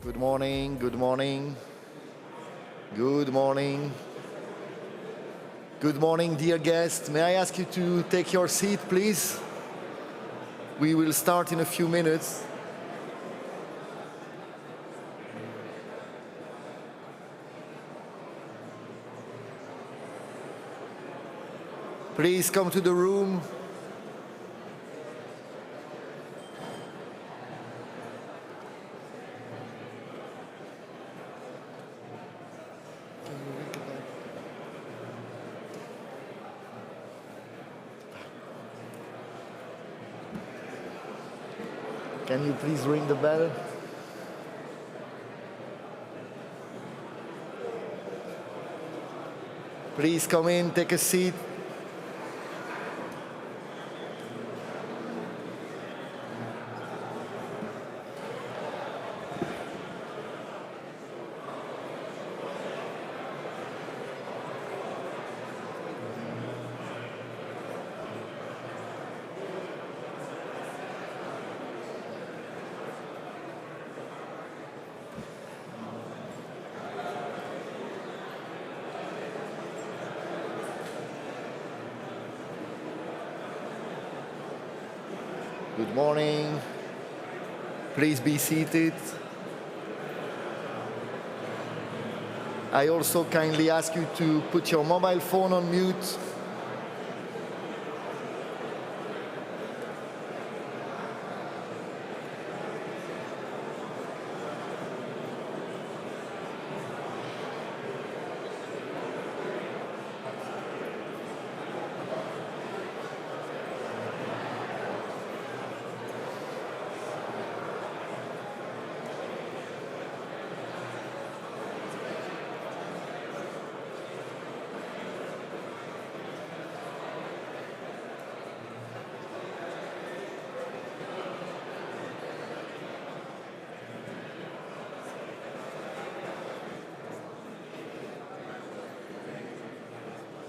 Good morning, good morning, good morning. Good morning, dear guests. May I ask you to take your seat, please? We will start in a few minutes. Please come to the room. Can you please ring the bell? Please come in, take a seat. Good morning. Please be seated. I also kindly ask you to put your mobile phone on mute.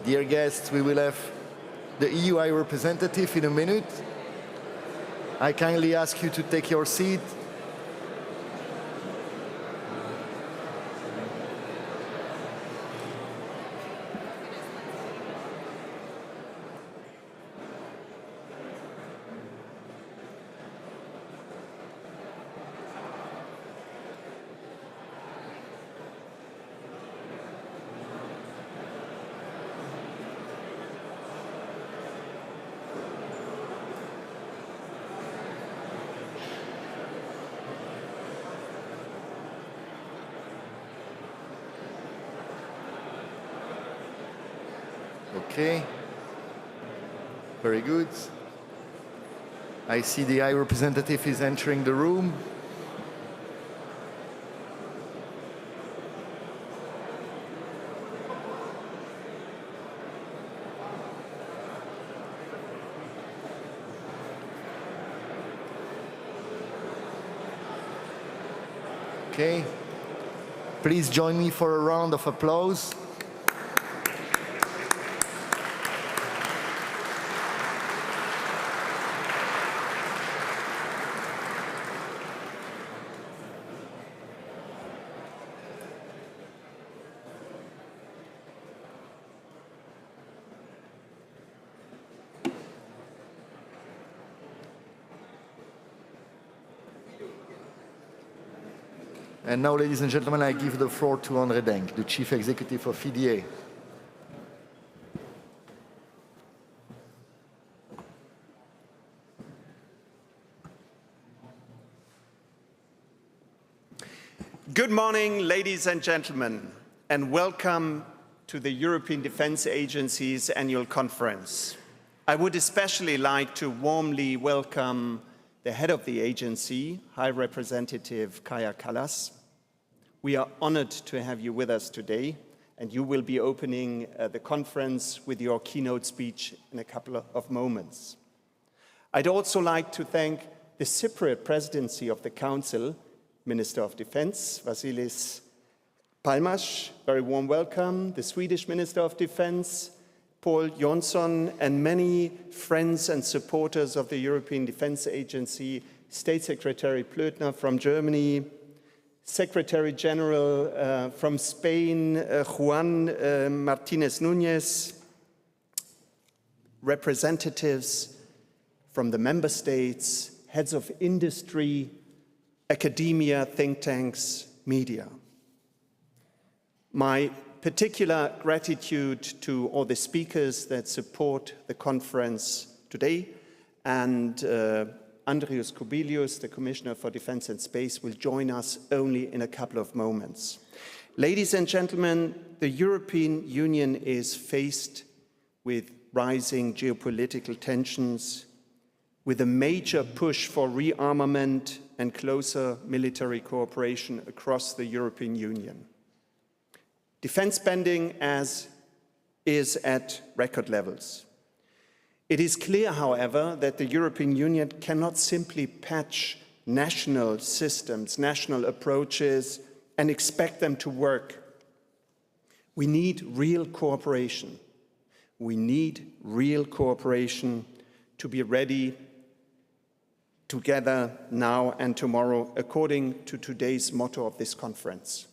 Dear guests, we will have the EU High Representative in a minute. I kindly ask you to take your seat. Okay, very good. I see the High Representative is entering the room. Okay, please join me for a round of applause. And now, ladies and gentlemen, I give the floor to André Denk, the Chief Executive of EDA. Good morning, ladies and gentlemen, and welcome to the European Defence Agency's annual conference. I would especially like to warmly welcome the head of the agency, High Representative Kaja Kallas. We are honored to have you with us today, and you will be opening the conference with your keynote speech in a couple of moments. I'd also like to thank the Cypriot presidency of the Council, Minister of Defense, Vasilis Palmas, very warm welcome, the Swedish Minister of Defense, Paul Jonsson, and many friends and supporters of the European Defence Agency, State Secretary Plötner from Germany, Secretary General from Spain, Juan Martinez Núñez, representatives from the member states, heads of industry, academia, think tanks, media. My particular gratitude to all the speakers that support the conference today, and Andrius Kubilius, the Commissioner for Defense and Space, will join us only in a couple of moments. Ladies and gentlemen, the European Union is faced with rising geopolitical tensions, with a major push for rearmament and closer military cooperation across the European Union. Defense spending is at record levels. It is clear, however, that the European Union cannot simply patch national systems, national approaches, and expect them to work. We need real cooperation. We need real cooperation to be ready together now and tomorrow, according to today's motto of this conference.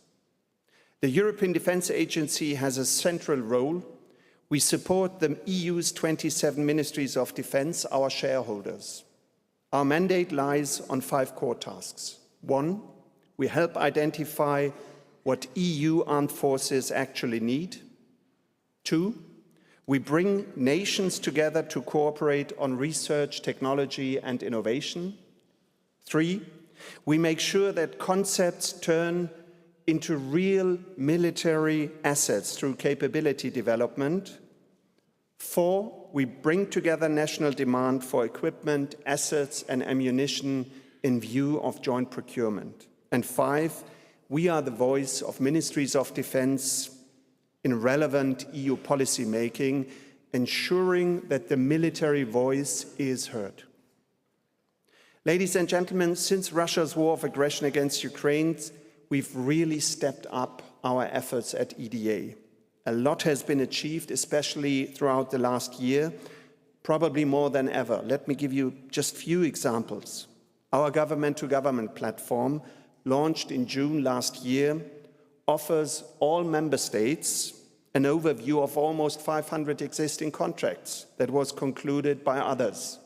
The European Defence Agency has a central role. We support the EU's 27 ministries of defence, our shareholders. Our mandate lies on 5 core tasks. 1, we help identify what EU armed forces actually need. 2, we bring nations together to cooperate on research, technology, and innovation. 3, we make sure that concepts turn into real military assets through capability development. 4, we bring together national demand for equipment, assets, and ammunition in view of joint procurement. And 5, we are the voice of ministries of defense in relevant EU policy making, ensuring that the military voice is heard. Ladies and gentlemen, since Russia's war of aggression against Ukraine, we've really stepped up our efforts at EDA. A lot has been achieved, especially throughout the last year, probably more than ever. Let me give you just a few examples. Our government-to-government platform, launched in June last year, offers all member states an overview of almost 500 existing contracts that was concluded by others.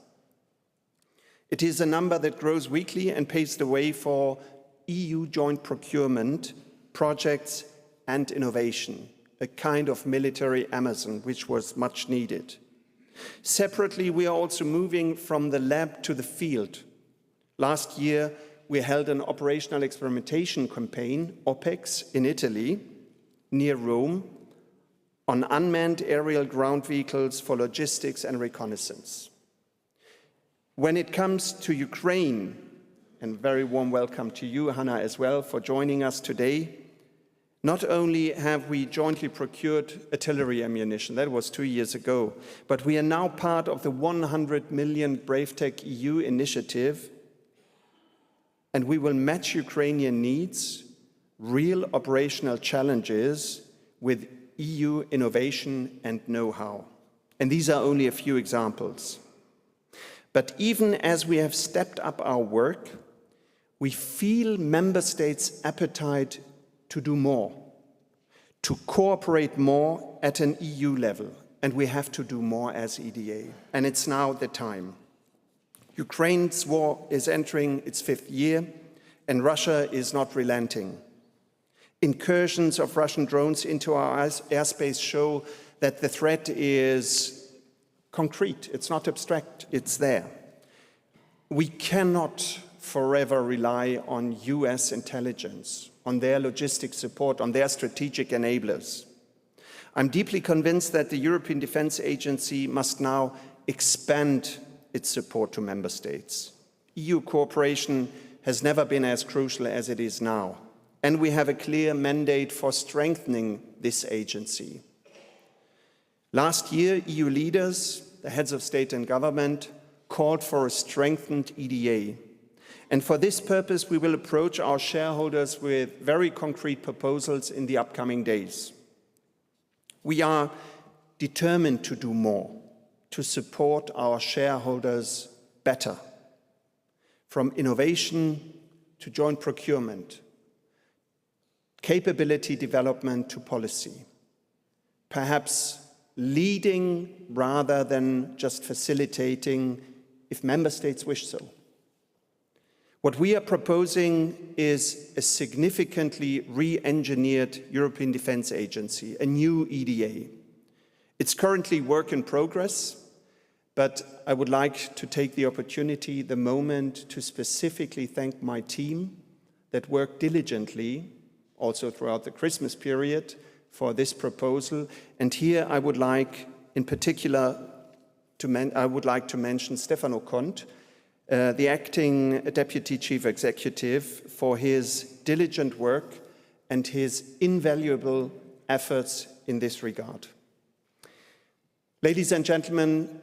It is a number that grows weekly and paves the way for EU joint procurement, projects and innovation, a kind of military Amazon which was much needed. Separately, we are also moving from the lab to the field. Last year, we held an operational experimentation campaign, OPEX, in Italy, near Rome, on unmanned aerial ground vehicles for logistics and reconnaissance. When it comes to Ukraine, and very warm welcome to you, Hannah, as well, for joining us today. Not only have we jointly procured artillery ammunition, that was 2 years ago, but we are now part of the 100 million BraveTech EU initiative, and we will match Ukrainian needs, real operational challenges, with EU innovation and know-how. And these are only a few examples. But even as we have stepped up our work, we feel member states' appetite to do more, to cooperate more at an EU level, and we have to do more as EDA. And it's now the time. Ukraine's war is entering its 5th year, and Russia is not relenting. Incursions of Russian drones into our airspace show that the threat is concrete, it's not abstract, it's there. We cannot forever rely on US intelligence, on their logistic support, on their strategic enablers. I'm deeply convinced that the European Defence Agency must now expand its support to member states. EU cooperation has never been as crucial as it is now, and we have a clear mandate for strengthening this agency. Last year, EU leaders, the heads of state and government, called for a strengthened EDA. And for this purpose, we will approach our shareholders with very concrete proposals in the upcoming days. We are determined to do more, to support our shareholders better. From innovation to joint procurement, capability development to policy, perhaps leading rather than just facilitating if member states wish so. What we are proposing is a significantly re-engineered European Defence Agency, a new EDA. It's currently work in progress, but I would like to take the opportunity, the moment, to specifically thank my team that worked diligently, also throughout the Christmas period, for this proposal. And here I would like, in particular, to mention Stefano Conte, the acting Deputy Chief Executive, for his diligent work and his invaluable efforts in this regard. Ladies and gentlemen,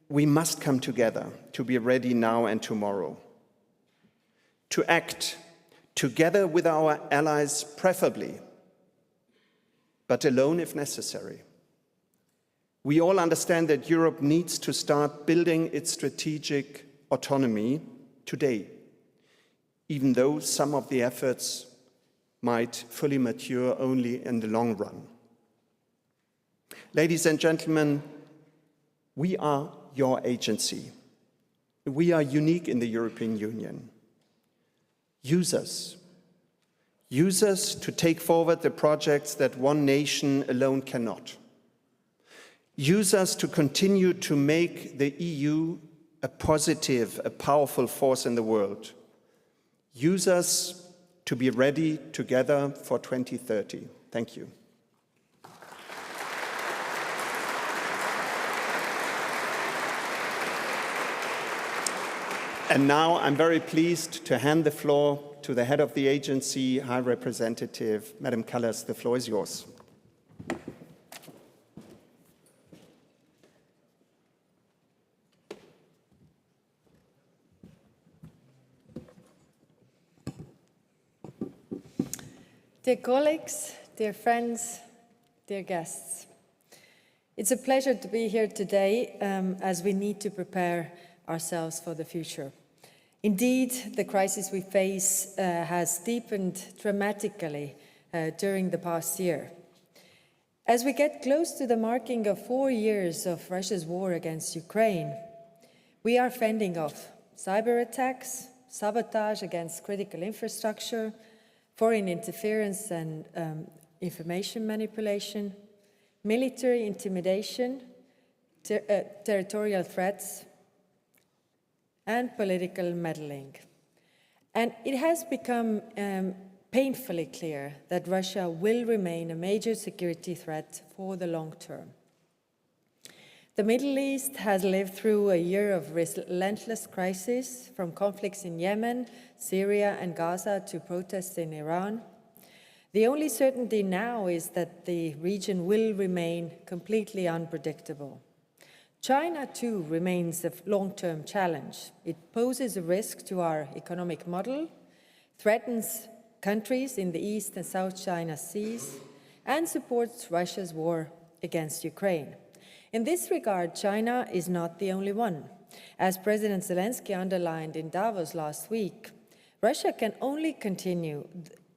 we must come together to be ready now and tomorrow, to act together with our allies preferably, but alone if necessary. We all understand that Europe needs to start building its strategic autonomy today, even though some of the efforts might fully mature only in the long run. Ladies and gentlemen, we are your agency. We are unique in the European Union. Use us. Use us to take forward the projects that one nation alone cannot. Use us to continue to make the EU a positive, a powerful force in the world. Use us to be ready together for 2030. Thank you. And now I'm very pleased to hand the floor to the head of the agency, High Representative, Madam Callas. The floor is yours. Dear colleagues, dear friends, dear guests, it's a pleasure to be here today as we need to prepare ourselves for the future. Indeed, the crisis we face has deepened dramatically during the past year. As we get close to the marking of 4 years of Russia's war against Ukraine, we are fending off cyber attacks, sabotage against critical infrastructure, foreign interference and information manipulation, military intimidation, territorial threats, and political meddling. And it has become painfully clear that Russia will remain a major security threat for the long term. The Middle East has lived through a year of relentless crises, from conflicts in Yemen, Syria, and Gaza to protests in Iran. The only certainty now is that the region will remain completely unpredictable. China, too, remains a long-term challenge. It poses a risk to our economic model, threatens countries in the East and South China Seas, and supports Russia's war against Ukraine. In this regard, China is not the only one. As President Zelensky underlined in Davos last week, Russia can only continue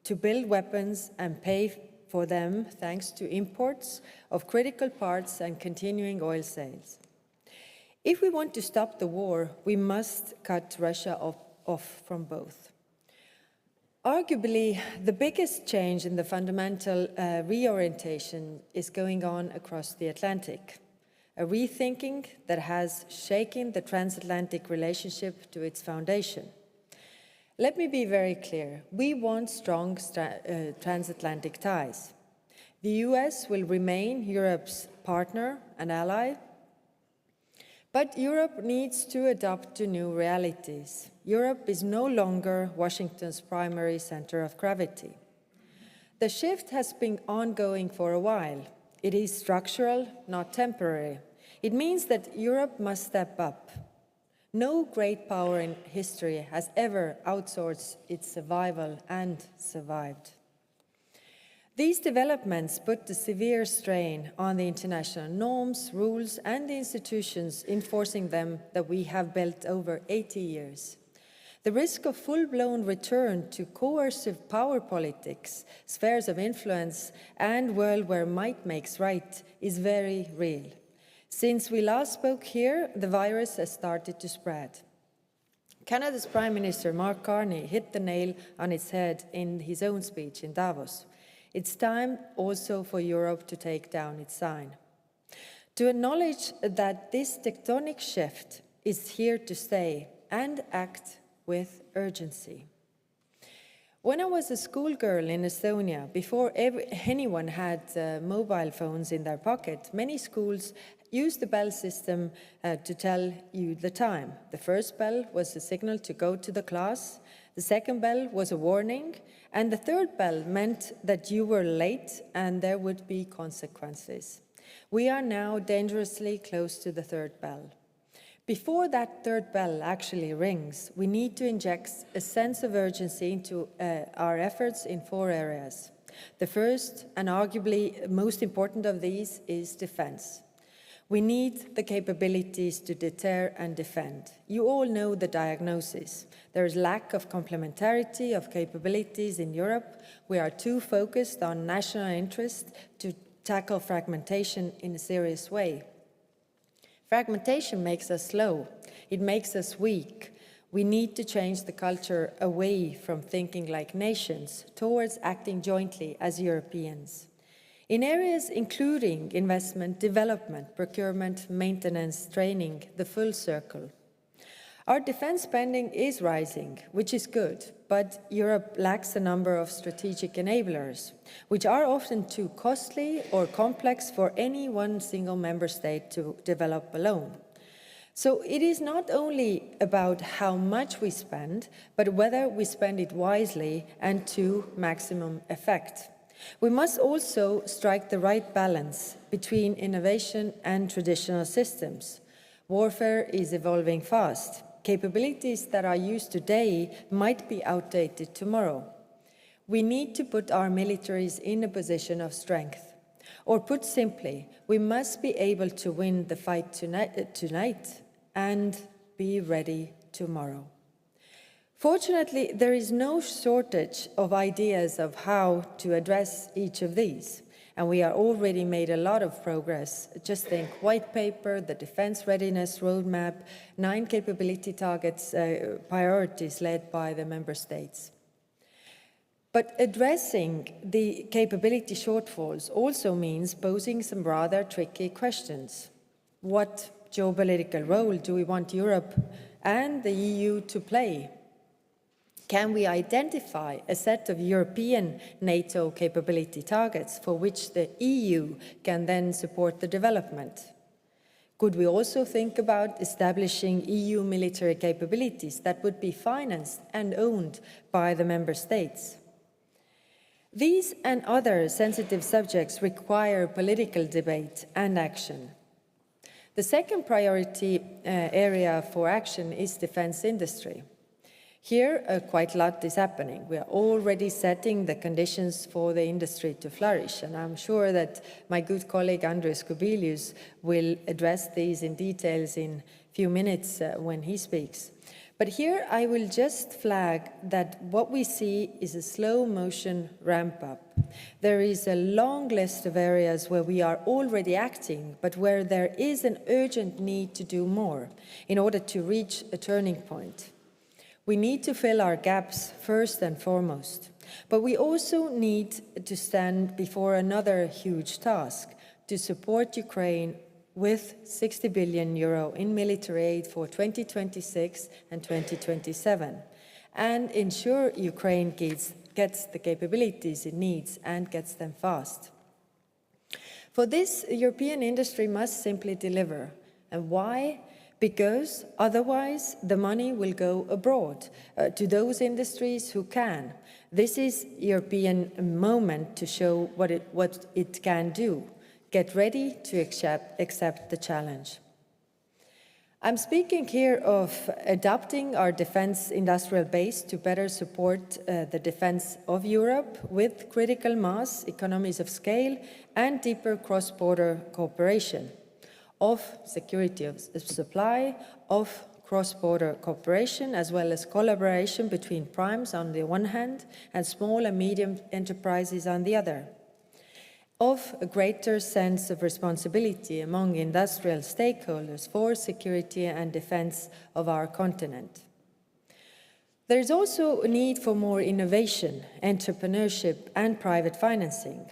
to build weapons and pay for them thanks to imports of critical parts and continuing oil sales. If we want to stop the war, we must cut Russia off from both. Arguably, the biggest change in the fundamental reorientation is going on across the Atlantic, a rethinking that has shaken the transatlantic relationship to its foundation. Let me be very clear. We want strong transatlantic ties. The US will remain Europe's partner and ally, but Europe needs to adapt to new realities. Europe is no longer Washington's primary center of gravity. The shift has been ongoing for a while. It is structural, not temporary. It means that Europe must step up. No great power in history has ever outsourced its survival and survived. These developments put a severe strain on the international norms, rules, and the institutions enforcing them that we have built over 80 years. The risk of full-blown return to coercive power politics, spheres of influence, and world where might makes right is very real. Since we last spoke here, the virus has started to spread. Canada's Prime Minister Mark Carney hit the nail on its head in his own speech in Davos. It's time also for Europe to take down its sign. To acknowledge that this tectonic shift is here to stay and act with urgency. When I was a schoolgirl in Estonia, before anyone had mobile phones in their pocket, many schools used the bell system to tell you the time. The first bell was a signal to go to the class, the second bell was a warning, and the third bell meant that you were late and there would be consequences. We are now dangerously close to the third bell. Before that third bell actually rings, we need to inject a sense of urgency into our efforts in 4 areas. The first, and arguably most important of these, is defense. We need the capabilities to deter and defend. You all know the diagnosis. There is lack of complementarity of capabilities in Europe. We are too focused on national interest to tackle fragmentation in a serious way. Fragmentation makes us slow. It makes us weak. We need to change the culture away from thinking like nations towards acting jointly as Europeans. In areas including investment, development, procurement, maintenance, training, the full circle. Our defense spending is rising, which is good, but Europe lacks a number of strategic enablers, which are often too costly or complex for any one single member state to develop alone. So it is not only about how much we spend, but whether we spend it wisely and to maximum effect. We must also strike the right balance between innovation and traditional systems. Warfare is evolving fast. Capabilities that are used today might be outdated tomorrow. We need to put our militaries in a position of strength. Or put simply, we must be able to win the fight tonight and be ready tomorrow. Fortunately, there is no shortage of ideas of how to address each of these. And we are already made a lot of progress. Just think, white paper, the defense readiness roadmap, 9 capability targets, priorities led by the member states. But addressing the capability shortfalls also means posing some rather tricky questions. What geopolitical role do we want Europe and the EU to play? Can we identify a set of European NATO capability targets for which the EU can then support the development? Could we also think about establishing EU military capabilities that would be financed and owned by the member states? These and other sensitive subjects require political debate and action. The second priority area for action is defense industry. Here, quite a lot is happening. We are already setting the conditions for the industry to flourish, and I'm sure that my good colleague Andres Kubilius will address these in details in a few minutes when he speaks. But here I will just flag that what we see is a slow motion ramp up. There is a long list of areas where we are already acting, but where there is an urgent need to do more in order to reach a turning point. We need to fill our gaps first and foremost, but we also need to stand before another huge task, to support Ukraine with 60 billion euro in military aid for 2026 and 2027, and ensure Ukraine gets the capabilities it needs and gets them fast. For this, European industry must simply deliver. And why? Because otherwise the money will go abroad to those industries who can. This is European moment to show what it can do. Get ready to accept the challenge. I'm speaking here of adapting our defense industrial base to better support the defense of Europe with critical mass, economies of scale, and deeper cross-border cooperation, of security of supply, of cross-border cooperation as well as collaboration between primes on the one hand and small and medium enterprises on the other. Of a greater sense of responsibility among industrial stakeholders for security and defense of our continent. There is also a need for more innovation, entrepreneurship, and private financing.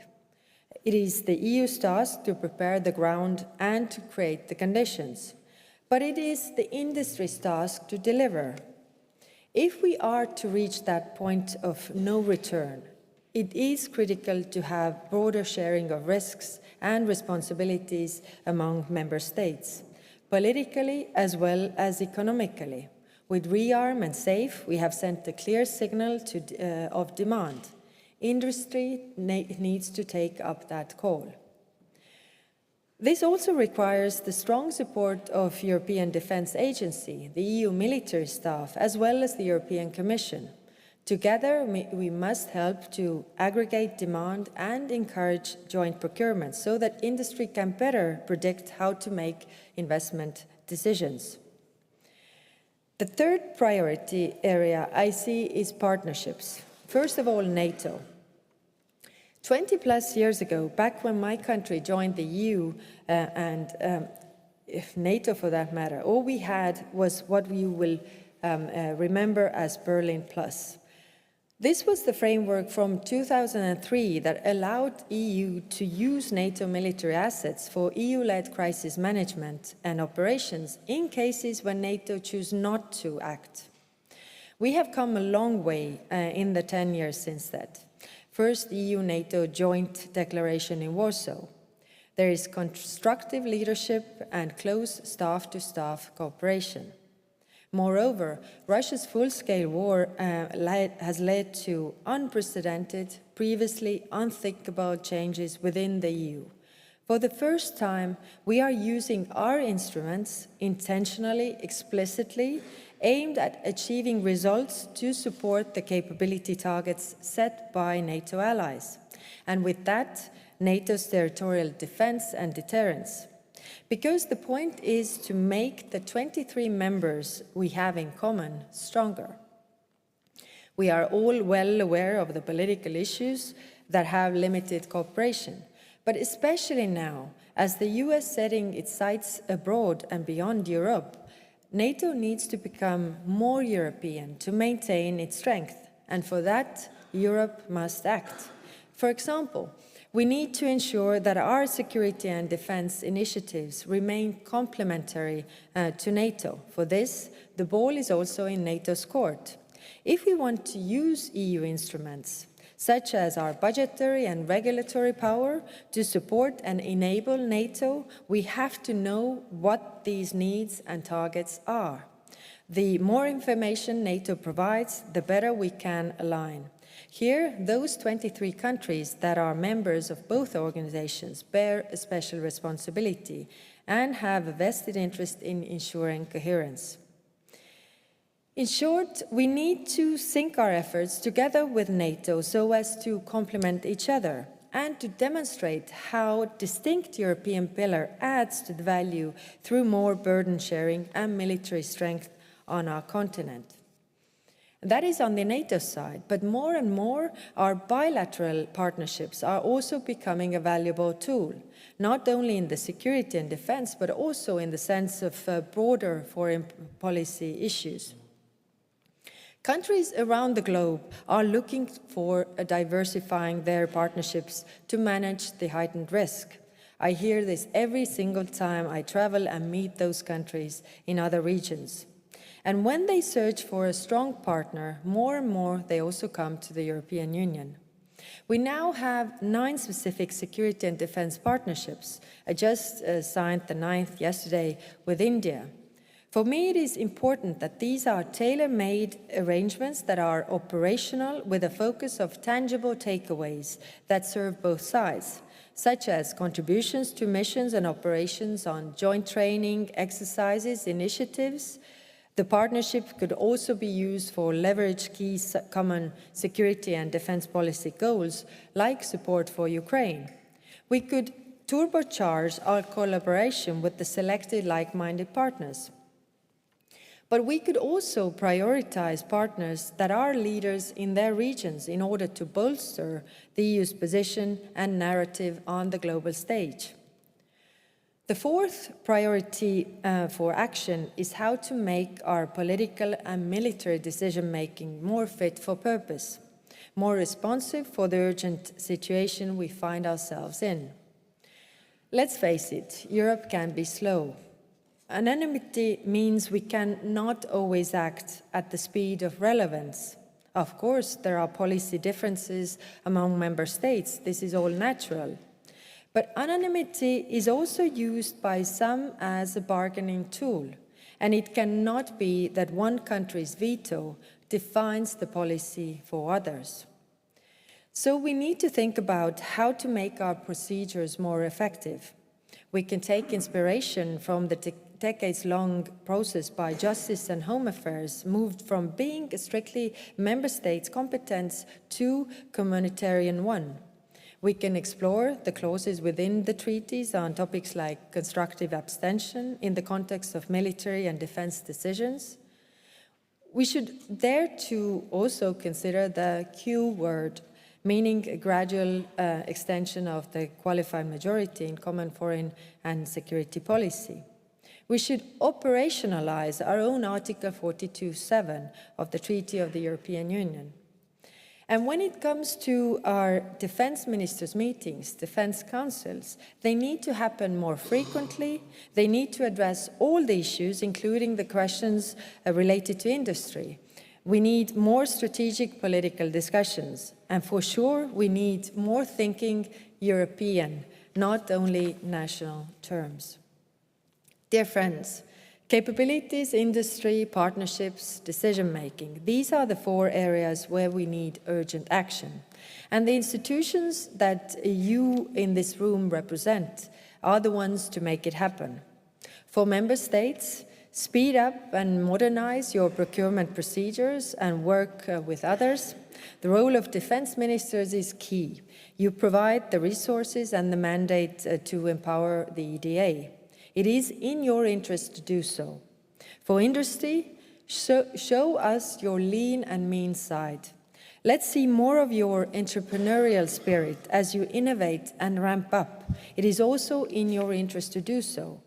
It is the EU's task to prepare the ground and to create the conditions, but it is the industry's task to deliver. If we are to reach that point of no return, it is critical to have broader sharing of risks and responsibilities among member states, politically as well as economically. With ReArm and SAFE, we have sent a clear signal of demand. Industry needs to take up that call. This also requires the strong support of European Defence Agency, the EU military staff, as well as the European Commission. Together, we must help to aggregate demand and encourage joint procurement so that industry can better predict how to make investment decisions. The third priority area I see is partnerships. First of all, NATO. 20 plus years ago, back when my country joined the EU and NATO for that matter, all we had was what you will remember as Berlin Plus. This was the framework from 2003 that allowed EU to use NATO military assets for EU-led crisis management and operations in cases when NATO choose not to act. We have come a long way in the 10 years since that. First, EU-NATO joint declaration in Warsaw. There is constructive leadership and close staff-to-staff cooperation. Moreover, Russia's full-scale war has led to unprecedented, previously unthinkable changes within the EU. For the first time, we are using our instruments intentionally, explicitly, aimed at achieving results to support the capability targets set by NATO allies, and with that, NATO's territorial defense and deterrence. Because the point is to make the 23 members we have in common stronger. We are all well aware of the political issues that have limited cooperation, but especially now, as the US setting its sights abroad and beyond Europe, NATO needs to become more European to maintain its strength, and for that, Europe must act. For example, we need to ensure that our security and defense initiatives remain complementary to NATO. For this, the ball is also in NATO's court. If we want to use EU instruments, such as our budgetary and regulatory power, to support and enable NATO, we have to know what these needs and targets are. The more information NATO provides, the better we can align. Here, those 23 countries that are members of both organizations bear a special responsibility and have a vested interest in ensuring coherence. In short, we need to sync our efforts together with NATO so as to complement each other and to demonstrate how distinct European pillar adds to the value through more burden sharing and military strength on our continent. That is on the NATO side, but more and more our bilateral partnerships are also becoming a valuable tool, not only in the security and defense, but also in the sense of broader foreign policy issues. Countries around the globe are looking for diversifying their partnerships to manage the heightened risk. I hear this every single time I travel and meet those countries in other regions. And when they search for a strong partner, more and more they also come to the European Union. We now have 9 specific security and defense partnerships. I just signed the 9th yesterday with India. For me, it is important that these are tailor-made arrangements that are operational with a focus of tangible takeaways that serve both sides, such as contributions to missions and operations on joint training, exercises, initiatives. The partnership could also be used for leverage key common security and defense policy goals, like support for Ukraine. We could turbocharge our collaboration with the selected like-minded partners. But we could also prioritize partners that are leaders in their regions in order to bolster the EU's position and narrative on the global stage. The fourth priority for action is how to make our political and military decision-making more fit for purpose, more responsive for the urgent situation we find ourselves in. Let's face it, Europe can be slow. Anonymity means we can not always act at the speed of relevance. Of course, there are policy differences among member states. This is all natural. But anonymity is also used by some as a bargaining tool, and it cannot be that one country's veto defines the policy for others. So we need to think about how to make our procedures more effective. We can take inspiration from the decades-long process by Justice and Home Affairs moved from being a strictly member states' competence to communitarian one. We can explore the clauses within the treaties on topics like constructive abstention in the context of military and defense decisions. We should dare to also consider the Q word, meaning a gradual extension of the qualified majority in common foreign and security policy. We should operationalize our own Article 42.7 of the Treaty of the European Union. And when it comes to our defense ministers' meetings, defense councils, they need to happen more frequently. They need to address all the issues, including the questions related to industry. We need more strategic political discussions. And for sure, we need more thinking European, not only national terms. Dear friends, capabilities, industry, partnerships, decision-making. These are the four areas where we need urgent action. And the institutions that you in this room represent are the ones to make it happen. For member states, speed up and modernize your procurement procedures and work with others. The role of defense ministers is key. You provide the resources and the mandate to empower the EDA. It is in your interest to do so. For industry, show us your lean and mean side. Let's see more of your entrepreneurial spirit as you innovate and ramp up. It is also in your interest to do so.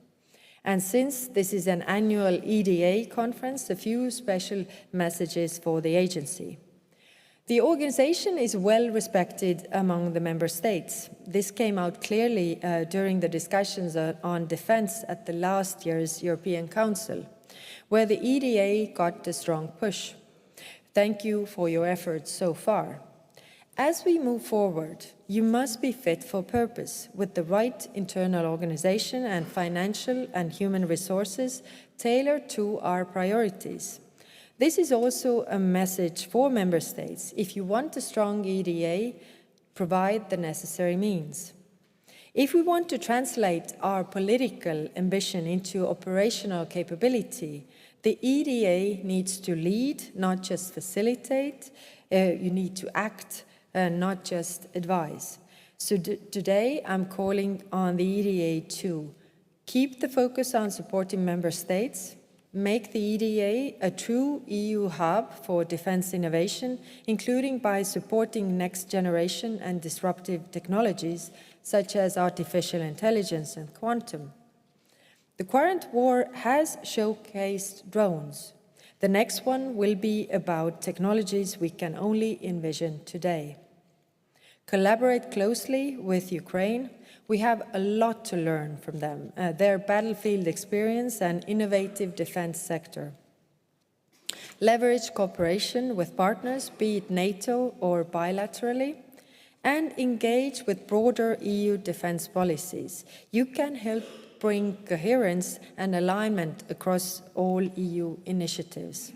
And since this is an annual EDA conference, a few special messages for the agency. The organization is well respected among the member states. This came out clearly during the discussions on defense at the last year's European Council, where the EDA got a strong push. Thank you for your efforts so far. As we move forward, you must be fit for purpose with the right internal organization and financial and human resources tailored to our priorities. This is also a message for member states. If you want a strong EDA, provide the necessary means. If we want to translate our political ambition into operational capability, the EDA needs to lead, not just facilitate. You need to act, not just advise. So today I'm calling on the EDA to keep the focus on supporting member states, make the EDA a true EU hub for defense innovation, including by supporting next generation and disruptive technologies such as artificial intelligence and quantum. The current war has showcased drones. The next one will be about technologies we can only envision today. Collaborate closely with Ukraine. We have a lot to learn from them, their battlefield experience and innovative defense sector. Leverage cooperation with partners, be it NATO or bilaterally, and engage with broader EU defense policies. You can help bring coherence and alignment across all EU initiatives.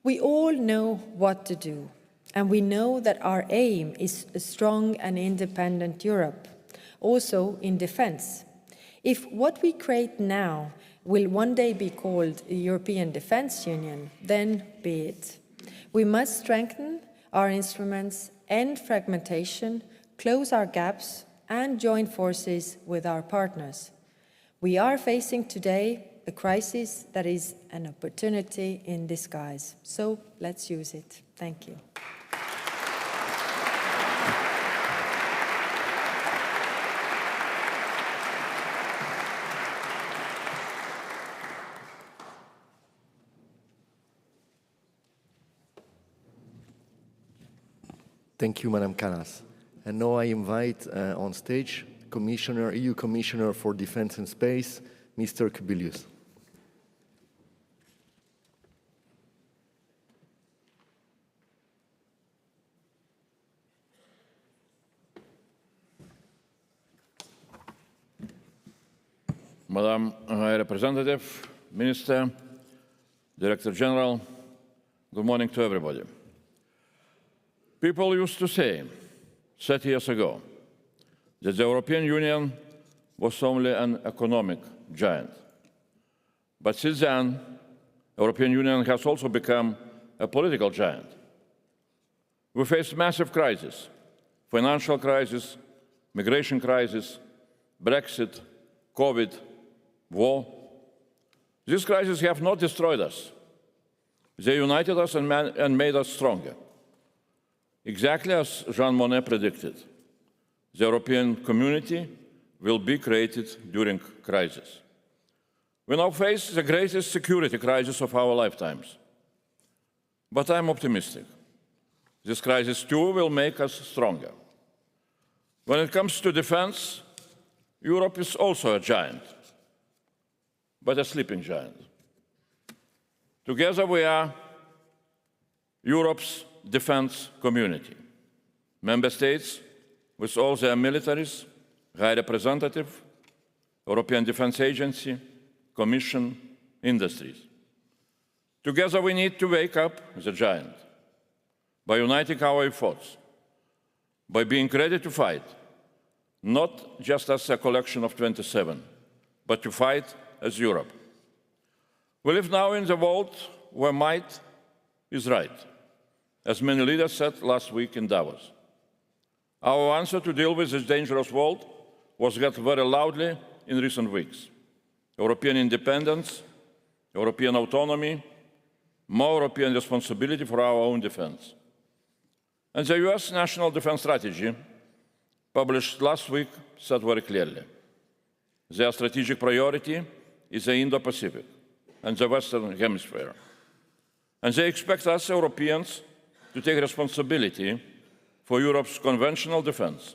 We all know what to do, and we know that our aim is a strong and independent Europe. Also in defense. If what we create now will one day be called a European Defense Union, then be it. We must strengthen our instruments, end fragmentation, close our gaps, and join forces with our partners. We are facing today a crisis that is an opportunity in disguise. So let's use it. Thank you. Thank you, Madam Kallas. And now I invite on stage EU Commissioner for Defense and Space, Mr. Kubilius. Madam High Representative, Minister, Director General, good morning to everybody. People used to say, 30 years ago, that the European Union was only an economic giant. But since then, the European Union has also become a political giant. We face massive crises: financial crisis, migration crisis, Brexit, COVID, war. These crises have not destroyed us. They united us and made us stronger. Exactly as Jean Monnet predicted, the European community will be created during crisis. We now face the greatest security crisis of our lifetimes. But I'm optimistic. This crisis too will make us stronger. When it comes to defense, Europe is also a giant, but a sleeping giant. Together we are Europe's defense community. Member states, with all their militaries, High Representative, European Defence Agency, Commission, industries. Together we need to wake up the giant by uniting our efforts, by being ready to fight, not just as a collection of 27, but to fight as Europe. We live now in the world where might is right, as many leaders said last week in Davos. Our answer to deal with this dangerous world was heard very loudly in recent weeks. European independence, European autonomy, more European responsibility for our own defense. And the US National Defense Strategy, published last week, said very clearly, their strategic priority is the Indo-Pacific and the Western Hemisphere. And they expect us, Europeans, to take responsibility for Europe's conventional defense,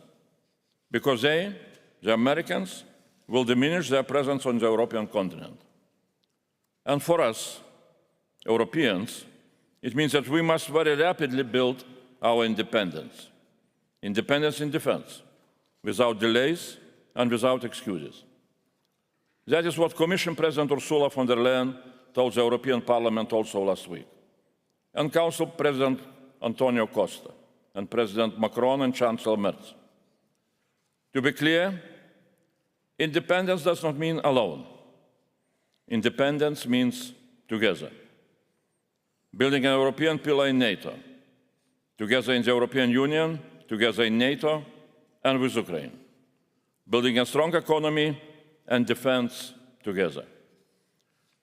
because they, the Americans, will diminish their presence on the European continent. And for us, Europeans, it means that we must very rapidly build our independence. Independence in defense, without delays and without excuses. That is what Commission President Ursula von der Leyen told the European Parliament also last week, and Council President Antonio Costa, and President Macron and Chancellor Merz. To be clear, independence does not mean alone. Independence means together. Building an European pillar in NATO, together in the European Union, together in NATO, and with Ukraine. Building a strong economy and defense together.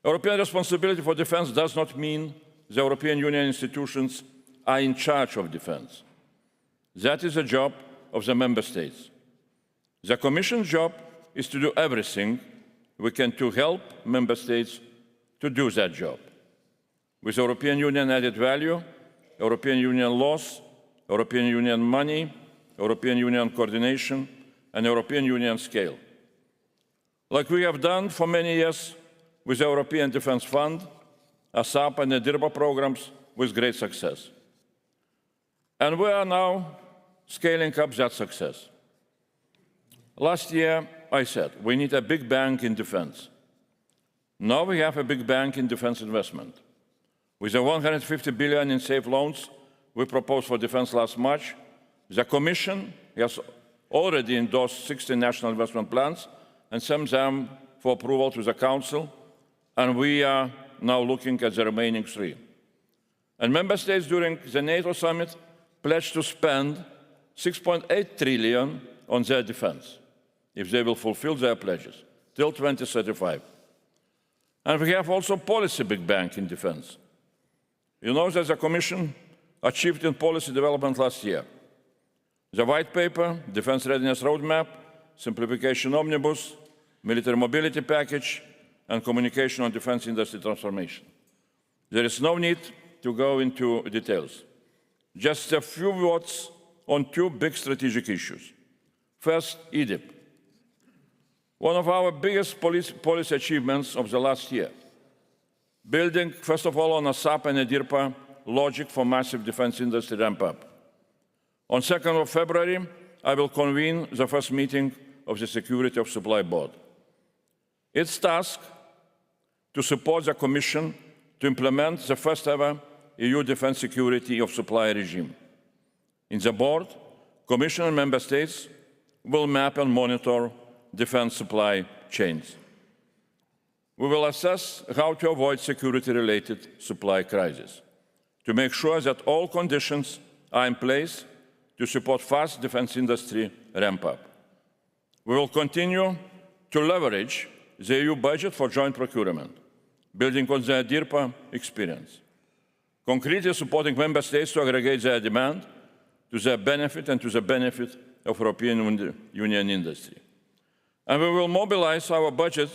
European responsibility for defense does not mean the European Union institutions are in charge of defense. That is the job of the member states. The Commission's job is to do everything we can to help member states to do that job. With European Union added value, European Union laws, European Union money, European Union coordination, and European Union scale. Like we have done for many years with the European Defence Fund, ASAP and the DIRBA programs with great success. And we are now scaling up that success. Last year, I said, we need a big bang in defense. Now we have a big bang in defense investment. With the 150 billion in safe loans we proposed for defense last March, the Commission has already endorsed 16 national investment plans and sent them for approval to the Council, and we are now looking at the remaining 3. And member states during the NATO summit pledged to spend 6.8 trillion on their defense, if they will fulfill their pledges, till 2035. And we have also policy big bang in defense. You know that the Commission achieved in policy development last year. The White Paper, Defense Readiness Roadmap, Simplification Omnibus, Military Mobility Package, and Communication on Defense Industry Transformation. There is no need to go into details. Just a few words on two big strategic issues. First, EDA. One of our biggest policy achievements of the last year. Building, first of all, on a SAP and EDIRPA logic for massive defense industry ramp-up. On 2nd of February, I will convene the first meeting of the Security of Supply Board. Its task to support the Commission to implement the first ever EU defense security of supply regime. In the board, Commission and Member States will map and monitor defense supply chains. We will assess how to avoid security-related supply crises, to make sure that all conditions are in place to support fast defense industry ramp-up. We will continue to leverage the EU budget for joint procurement, building on the EDIRPA experience, concretely supporting Member States to aggregate their demand to their benefit and to the benefit of European Union industry. And we will mobilize our budget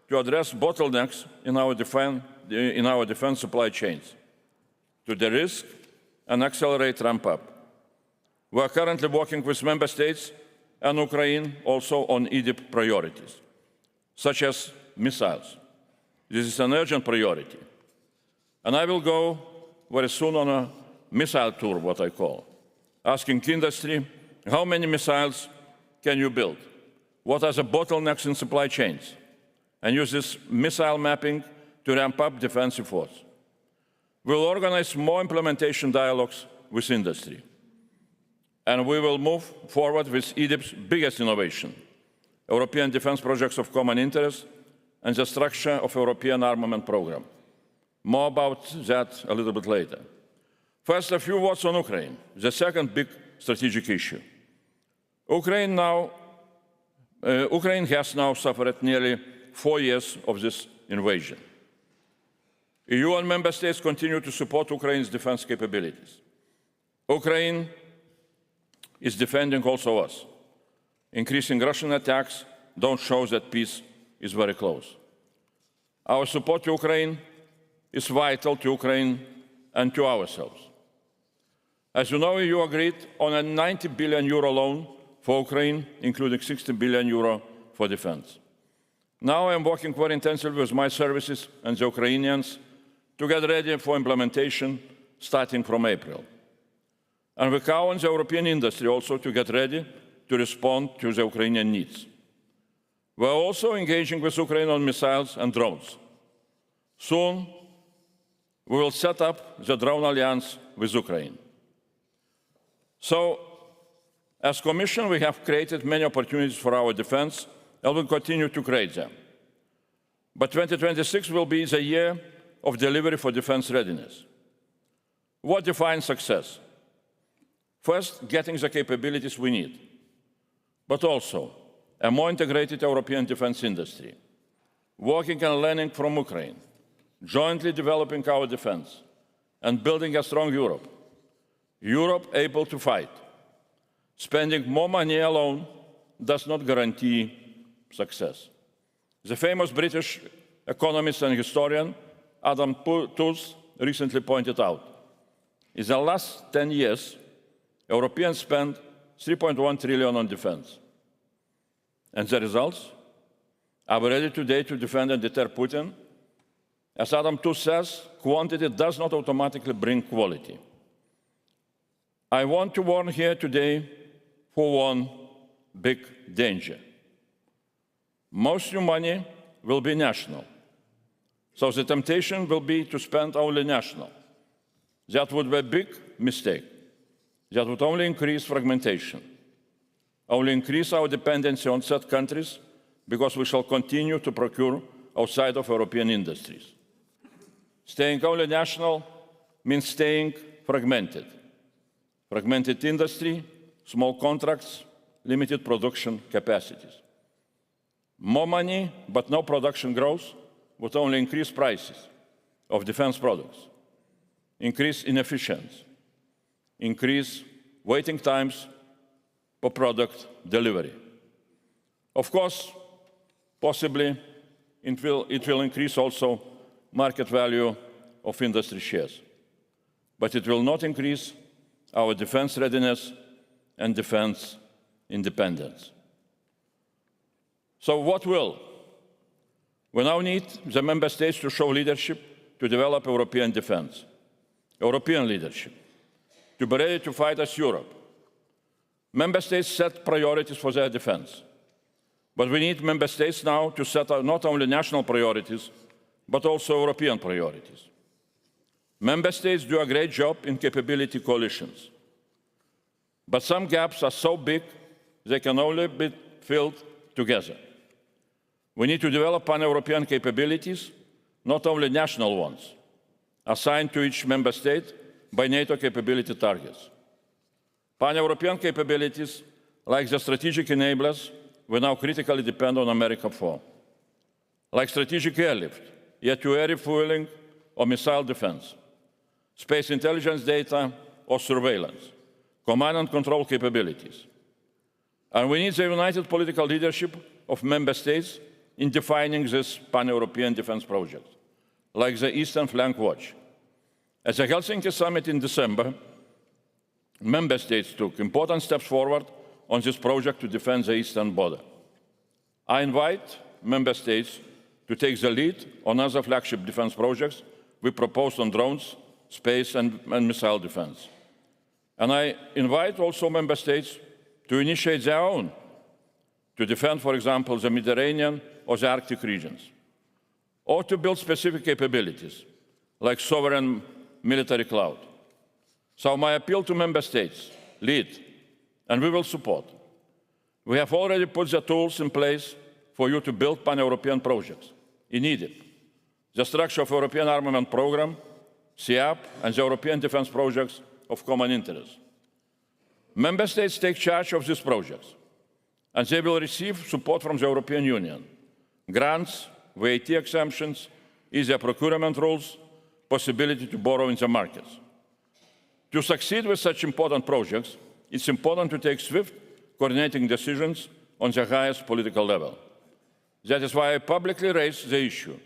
to address bottlenecks in our defense supply chains, to de-risk and accelerate ramp-up. We are currently working with Member States and Ukraine also on EDA priorities, such as missiles. This is an urgent priority. And I will go very soon on a missile tour, what I call, asking industry, how many missiles can you build? What are the bottlenecks in supply chains? And use this missile mapping to ramp up defense efforts. We'll organize more implementation dialogues with industry. And we will move forward with EDIP's biggest innovation, European defense projects of common interest, and the structure of European armament program. More about that a little bit later. First, a few words on Ukraine, the second big strategic issue. Ukraine has now suffered nearly 4 years of this invasion. EU and Member States continue to support Ukraine's defense capabilities. Ukraine is defending also us. Increasing Russian attacks don't show that peace is very close. Our support to Ukraine is vital to Ukraine and to ourselves. As you know, EU agreed on a 90 billion euro loan for Ukraine, including 60 billion euro for defense. Now I am working very intensively with my services and the Ukrainians to get ready for implementation starting from April. And we count on the European industry also to get ready to respond to the Ukrainian needs. We are also engaging with Ukraine on missiles and drones. Soon, we will set up the drone alliance with Ukraine. So, as Commission, we have created many opportunities for our defense and will continue to create them. But 2026 will be the year of delivery for defense readiness. What defines success? First, getting the capabilities we need, but also a more integrated European defense industry, working and learning from Ukraine, jointly developing our defense, and building a strong Europe. Europe able to fight. Spending more money alone does not guarantee success. The famous British economist and historian Adam Tooze recently pointed out, in the last 10 years, Europeans spent 3.1 trillion on defense. And the results? Are we ready today to defend and deter Putin? As Adam Tooze says, quantity does not automatically bring quality. I want to warn here today for one big danger. Most new money will be national. So the temptation will be to spend only national. That would be a big mistake. That would only increase fragmentation, only increase our dependency on third countries, because we shall continue to procure outside of European industries. Staying only national means staying fragmented. Fragmented industry, small contracts, limited production capacities. More money, but no production growth, would only increase prices of defense products, increase inefficiency, increase waiting times for product delivery. Of course, possibly it will increase also market value of industry shares, but it will not increase our defense readiness and defense independence. So what will? We now need the member states to show leadership to develop European defense, European leadership, to be ready to fight as Europe. Member states set priorities for their defense, but we need member states now to set out not only national priorities, but also European priorities. Member states do a great job in capability coalitions, but some gaps are so big they can only be filled together. We need to develop pan-European capabilities, not only national ones, assigned to each member state by NATO capability targets. Pan-European capabilities, like the strategic enablers, we now critically depend on America for, like strategic airlift, air-to-air refueling or missile defense, space intelligence data or surveillance, command and control capabilities. And we need the united political leadership of member states in defining this pan-European defense project, like the Eastern Flank Watch. At the Helsinki summit in December, member states took important steps forward on this project to defend the eastern border. I invite member states to take the lead on other flagship defense projects we proposed on drones, space and missile defense. And I invite also member states to initiate their own, to defend, for example, the Mediterranean or the Arctic regions, or to build specific capabilities, like sovereign military cloud. So my appeal to member states, lead, and we will support. We have already put the tools in place for you to build pan-European projects in Egypt. The structure of European Armament Programme, SEAP, and the European defense projects of common interest. Member states take charge of these projects, and they will receive support from the European Union. Grants, VAT exemptions, easier procurement rules, possibility to borrow in the markets. To succeed with such important projects, it's important to take swift, coordinating decisions on the highest political level. That is why I publicly raised the issue.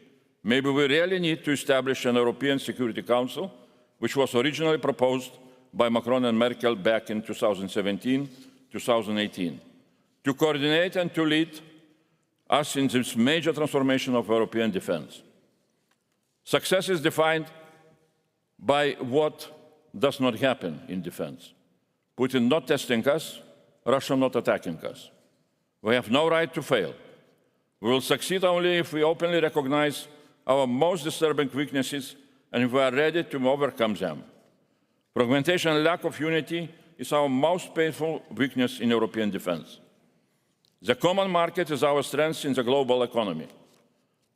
Maybe we really need to establish an European Security Council, which was originally proposed by Macron and Merkel back in 2017-2018, to coordinate and to lead us in this major transformation of European defense. Success is defined by what does not happen in defense. Putin not testing us, Russia not attacking us. We have no right to fail. We will succeed only if we openly recognize our most disturbing weaknesses and if we are ready to overcome them. Fragmentation and lack of unity is our most painful weakness in European defense. The common market is our strength in the global economy.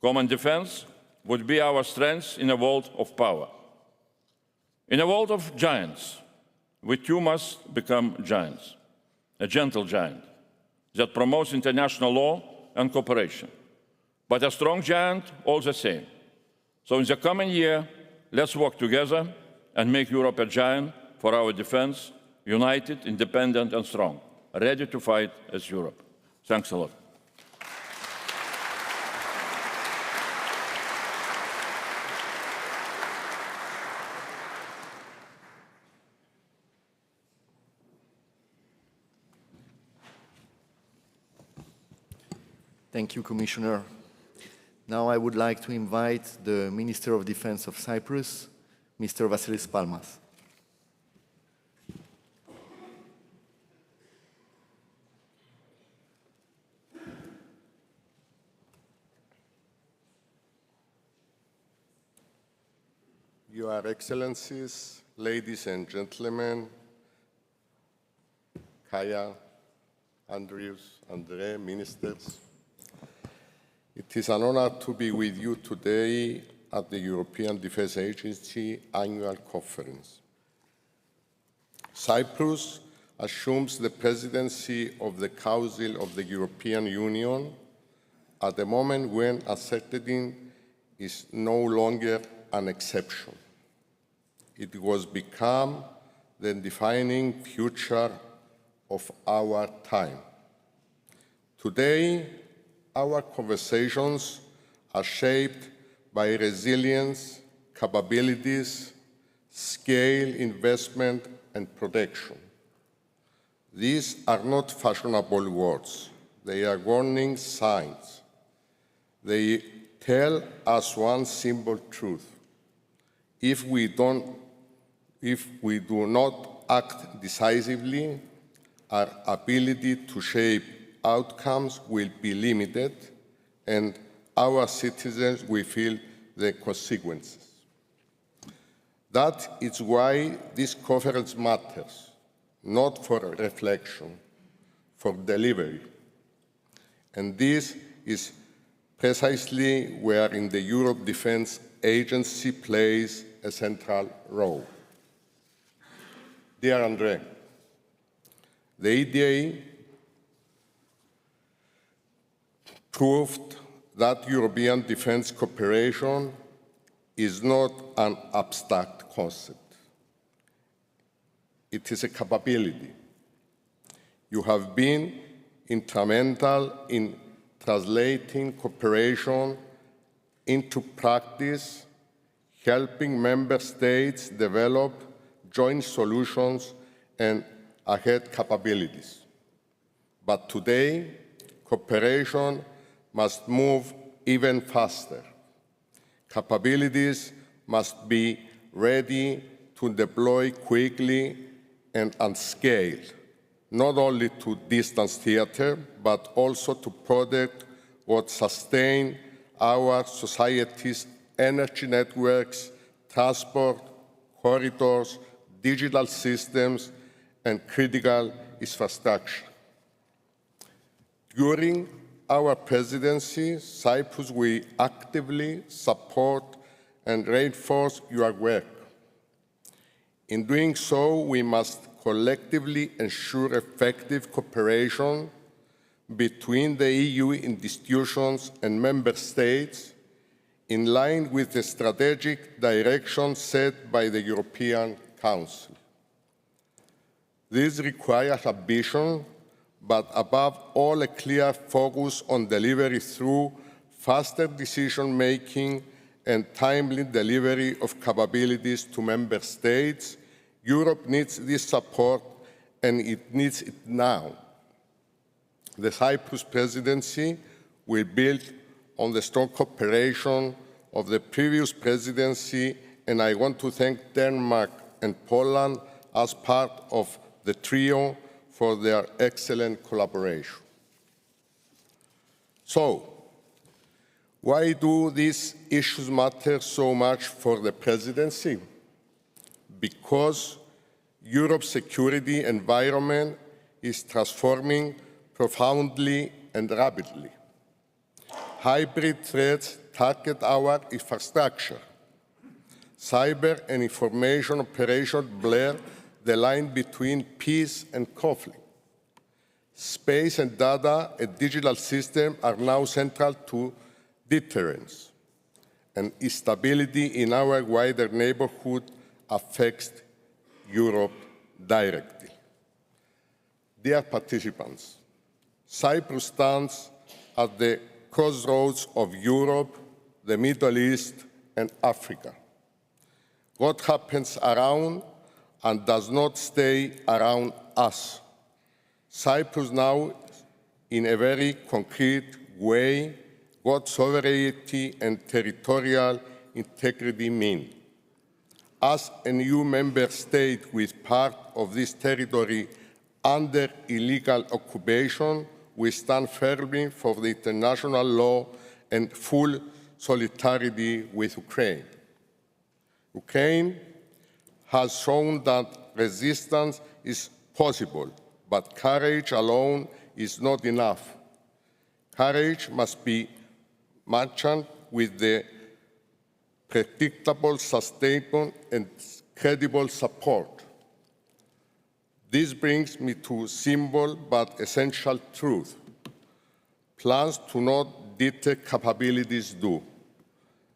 Common defense would be our strength in a world of power. In a world of giants, we too must become giants, a gentle giant that promotes international law and cooperation, but a strong giant all the same. So in the coming year, let's work together and make Europe a giant for our defense, united, independent and strong, ready to fight as Europe. Thanks a lot. Thank you, Commissioner. Now I would like to invite the Minister of Defense of Cyprus, Mr. Vasilis Palmas. Your Excellencies, ladies and gentlemen, Kaya, Andrews, Andre, ministers, it is an honor to be with you today at the European Defence Agency Annual Conference. Cyprus assumes the presidency of the Council of the European Union at a moment when uncertainty is no longer an exception. It was become the defining feature of our time. Today, our conversations are shaped by resilience, capabilities, scale, investment, and protection. These are not fashionable words. They are warning signs. They tell us one simple truth. If we do not act decisively, our ability to shape outcomes will be limited, and our citizens will feel the consequences. That is why this conference matters, not for reflection, for delivery. And this is precisely wherein the Europe Defence Agency plays a central role. Dear André, the EDA proved that European defence cooperation is not an abstract concept. It is a capability. You have been instrumental in translating cooperation into practice, helping member states develop joint solutions and ahead capabilities. But today, cooperation must move even faster. Capabilities must be ready to deploy quickly and at scale, not only to distance theater, but also to protect what sustain our society's energy networks, transport, corridors, digital systems, and critical infrastructure. During our presidency, Cyprus will actively support and reinforce your work. In doing so, we must collectively ensure effective cooperation between the EU institutions and member states in line with the strategic direction set by the European Council. This requires ambition, but above all a clear focus on delivery through faster decision-making and timely delivery of capabilities to member states. Europe needs this support, and it needs it now. The Cyprus presidency will build on the strong cooperation of the previous presidency, and I want to thank Denmark and Poland as part of the trio for their excellent collaboration. So, why do these issues matter so much for the presidency? Because Europe's security environment is transforming profoundly and rapidly. Hybrid threats target our infrastructure. Cyber and information operations blur the line between peace and conflict. Space and data and digital systems are now central to deterrence, and instability in our wider neighborhood affects Europe directly. Dear participants, Cyprus stands at the crossroads of Europe, the Middle East, and Africa. What happens around and does not stay around us. Cyprus now, in a very concrete way, what sovereignty and territorial integrity mean. As a new member state with part of this territory under illegal occupation, we stand firmly for the international law and full solidarity with Ukraine. Ukraine has shown that resistance is possible, but courage alone is not enough. Courage must be matched with the predictable, sustainable, and credible support. This brings me to simple but essential truth. Plans do not deter capabilities do.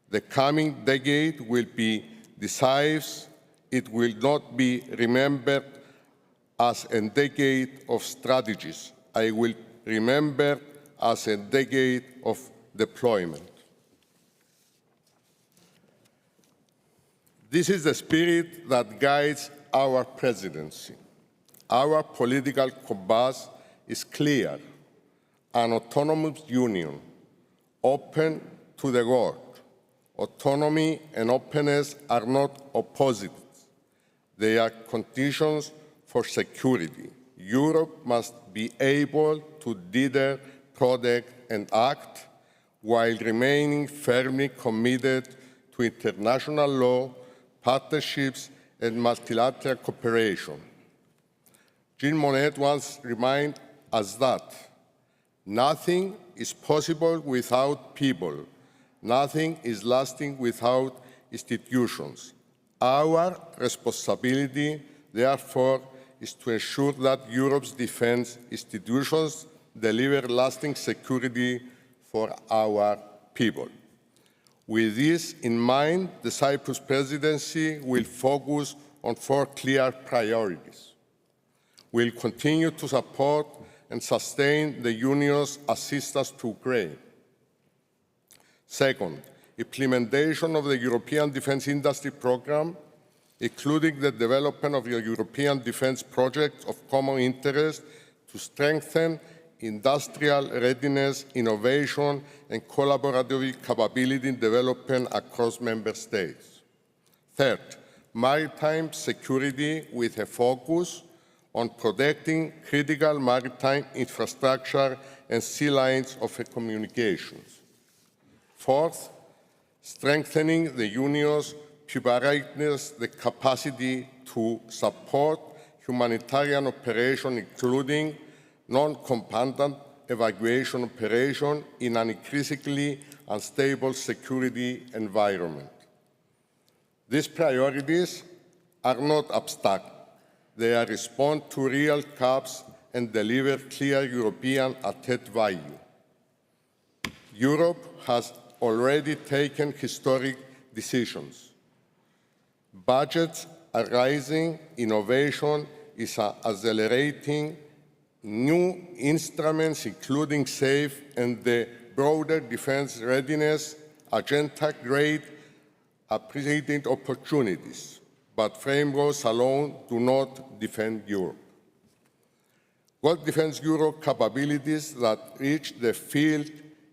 The coming decade will be decisive. It will not be remembered as a decade of strategies. I will remember as a decade of deployment. This is the spirit that guides our presidency. Our political compass is clear: an autonomous union, open to the world. Autonomy and openness are not opposites. They are conditions for security. Europe must be able to deliver, protect, and act while remaining firmly committed to international law, partnerships, and multilateral cooperation. Jean Monnet once reminded us that nothing is possible without people. Nothing is lasting without institutions. Our responsibility, therefore, is to ensure that Europe's defense institutions deliver lasting security for our people. With this in mind, the Cyprus presidency will focus on 4 clear priorities. We will continue to support and sustain the Union's assistance to Ukraine. Second, implementation of the European Defence Industry Programme, including the development of a European defence project of common interest to strengthen industrial readiness, innovation, and collaborative capability development across member states. Third, maritime security with a focus on protecting critical maritime infrastructure and sea lines of communications. Fourth, strengthening the Union's preparedness, the capacity to support humanitarian operations, including non-combatant evacuation operations in an increasingly unstable security environment. These priorities are not abstract. They are respond to real gaps and deliver clear European added value. Europe has already taken historic decisions. Budgets are rising, innovation is accelerating, new instruments, including SAFE and the broader defence readiness agenda, create appreciated opportunities, but frameworks alone do not defend Europe. What defends Europe capabilities that reach the field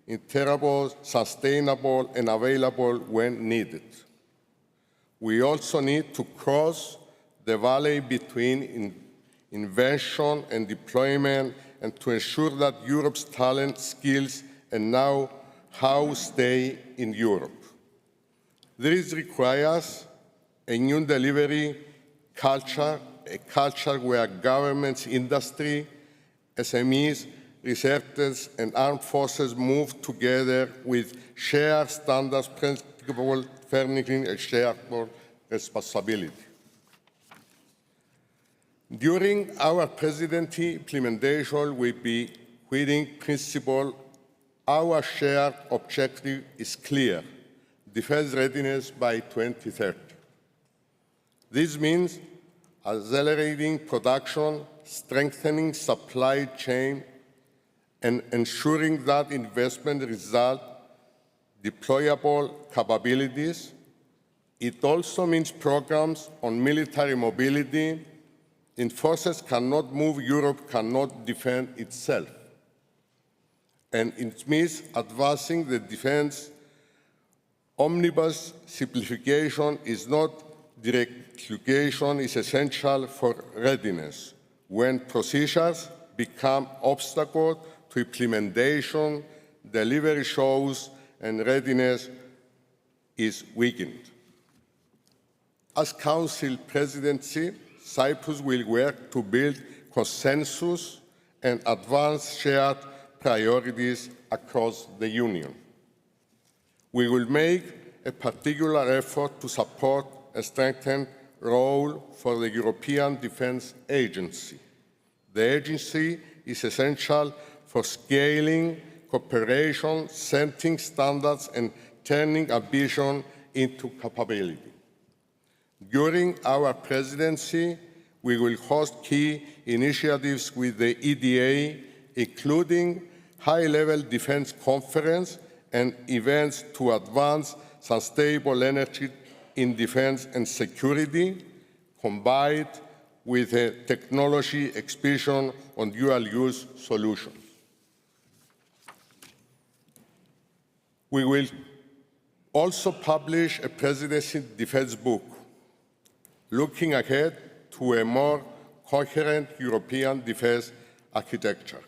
interoperable, sustainable, and available when needed. We also need to cross the valley between invention and deployment and to ensure that Europe's talent, skills, and know-how stay in Europe. This requires a new delivery culture, a culture where governments, industry, SMEs, researchers, and armed forces move together with shared standards, principles, furnishing a shared responsibility. During our presidency, implementation will be guiding principle. Our shared objective is clear: defense readiness by 2030. This means accelerating production, strengthening supply chain, and ensuring that investment results deployable capabilities. It also means programs on military mobility. In forces cannot move, Europe cannot defend itself. And it means advancing the defense omnibus simplification is not deregulation, is essential for readiness. When procedures become obstacles to implementation, delivery shows, and readiness is weakened. As Council presidency, Cyprus will work to build consensus and advance shared priorities across the Union. We will make a particular effort to support a strengthened role for the European Defence Agency. The agency is essential for scaling cooperation, setting standards, and turning ambition into capability. During our presidency, we will host key initiatives with the EDA, including high-level defense conference and events to advance sustainable energy in defense and security, combined with a technology exhibition on dual-use solutions. We will also publish a presidency defense book, looking ahead to a more coherent European defense architecture.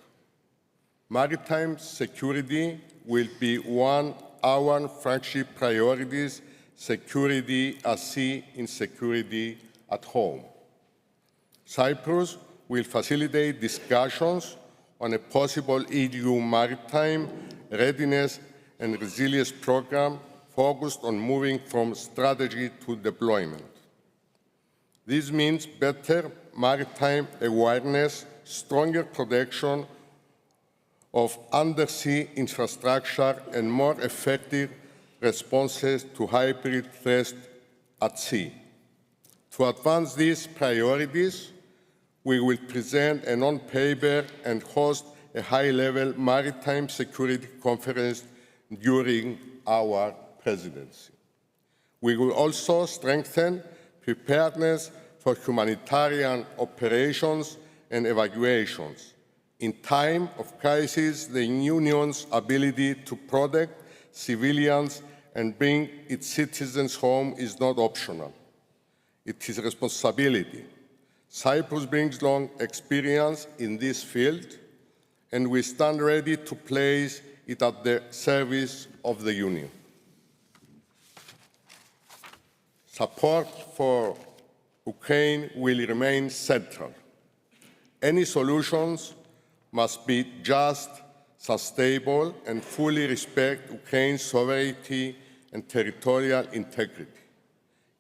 Maritime security will be one of our flagship priorities, security at sea and security at home. Cyprus will facilitate discussions on a possible EU maritime readiness and resilience program focused on moving from strategy to deployment. This means better maritime awareness, stronger protection of undersea infrastructure, and more effective responses to hybrid threats at sea. To advance these priorities, we will present a non-paper and host a high-level maritime security conference during our presidency. We will also strengthen preparedness for humanitarian operations and evacuations. In time of crisis, the Union's ability to protect civilians and bring its citizens home is not optional. It is a responsibility. Cyprus brings long experience in this field, and we stand ready to place it at the service of the Union. Support for Ukraine will remain central. Any solutions must be just, sustainable, and fully respect Ukraine's sovereignty and territorial integrity.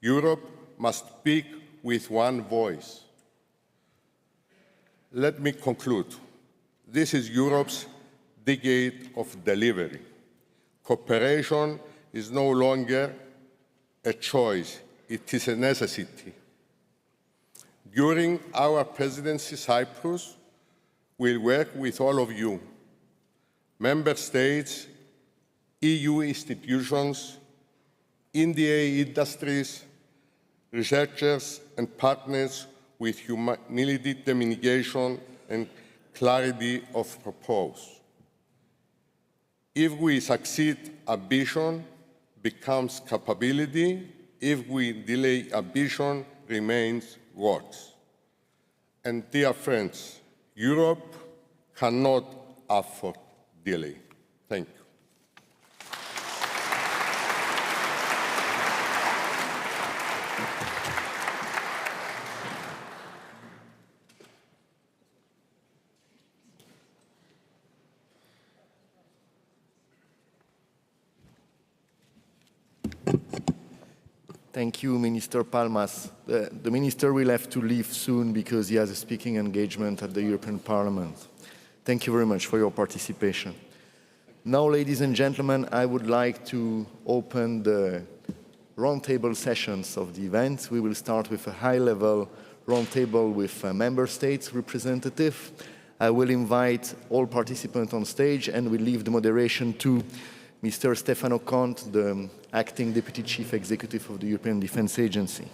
Europe must speak with one voice. Let me conclude. This is Europe's decade of delivery. Cooperation is no longer a choice, it is a necessity. During our presidency, Cyprus will work with all of you, member states, EU institutions, EDA industries, researchers, and partners with humility, determination, and clarity of purpose. If we succeed, ambition becomes capability. If we delay, ambition remains words. And dear friends, Europe cannot afford delay. Thank you. Thank you, Minister Palmas. The Minister will have to leave soon because he has a speaking engagement at the European Parliament. Thank you very much for your participation. Now, ladies and gentlemen, I would like to open the roundtable sessions of the event. We will start with a high-level roundtable with a member states representative. I will invite all participants on stage and will leave the moderation to Mr. Stefano Conte, the Acting Deputy Chief Executive of the European Defence Agency.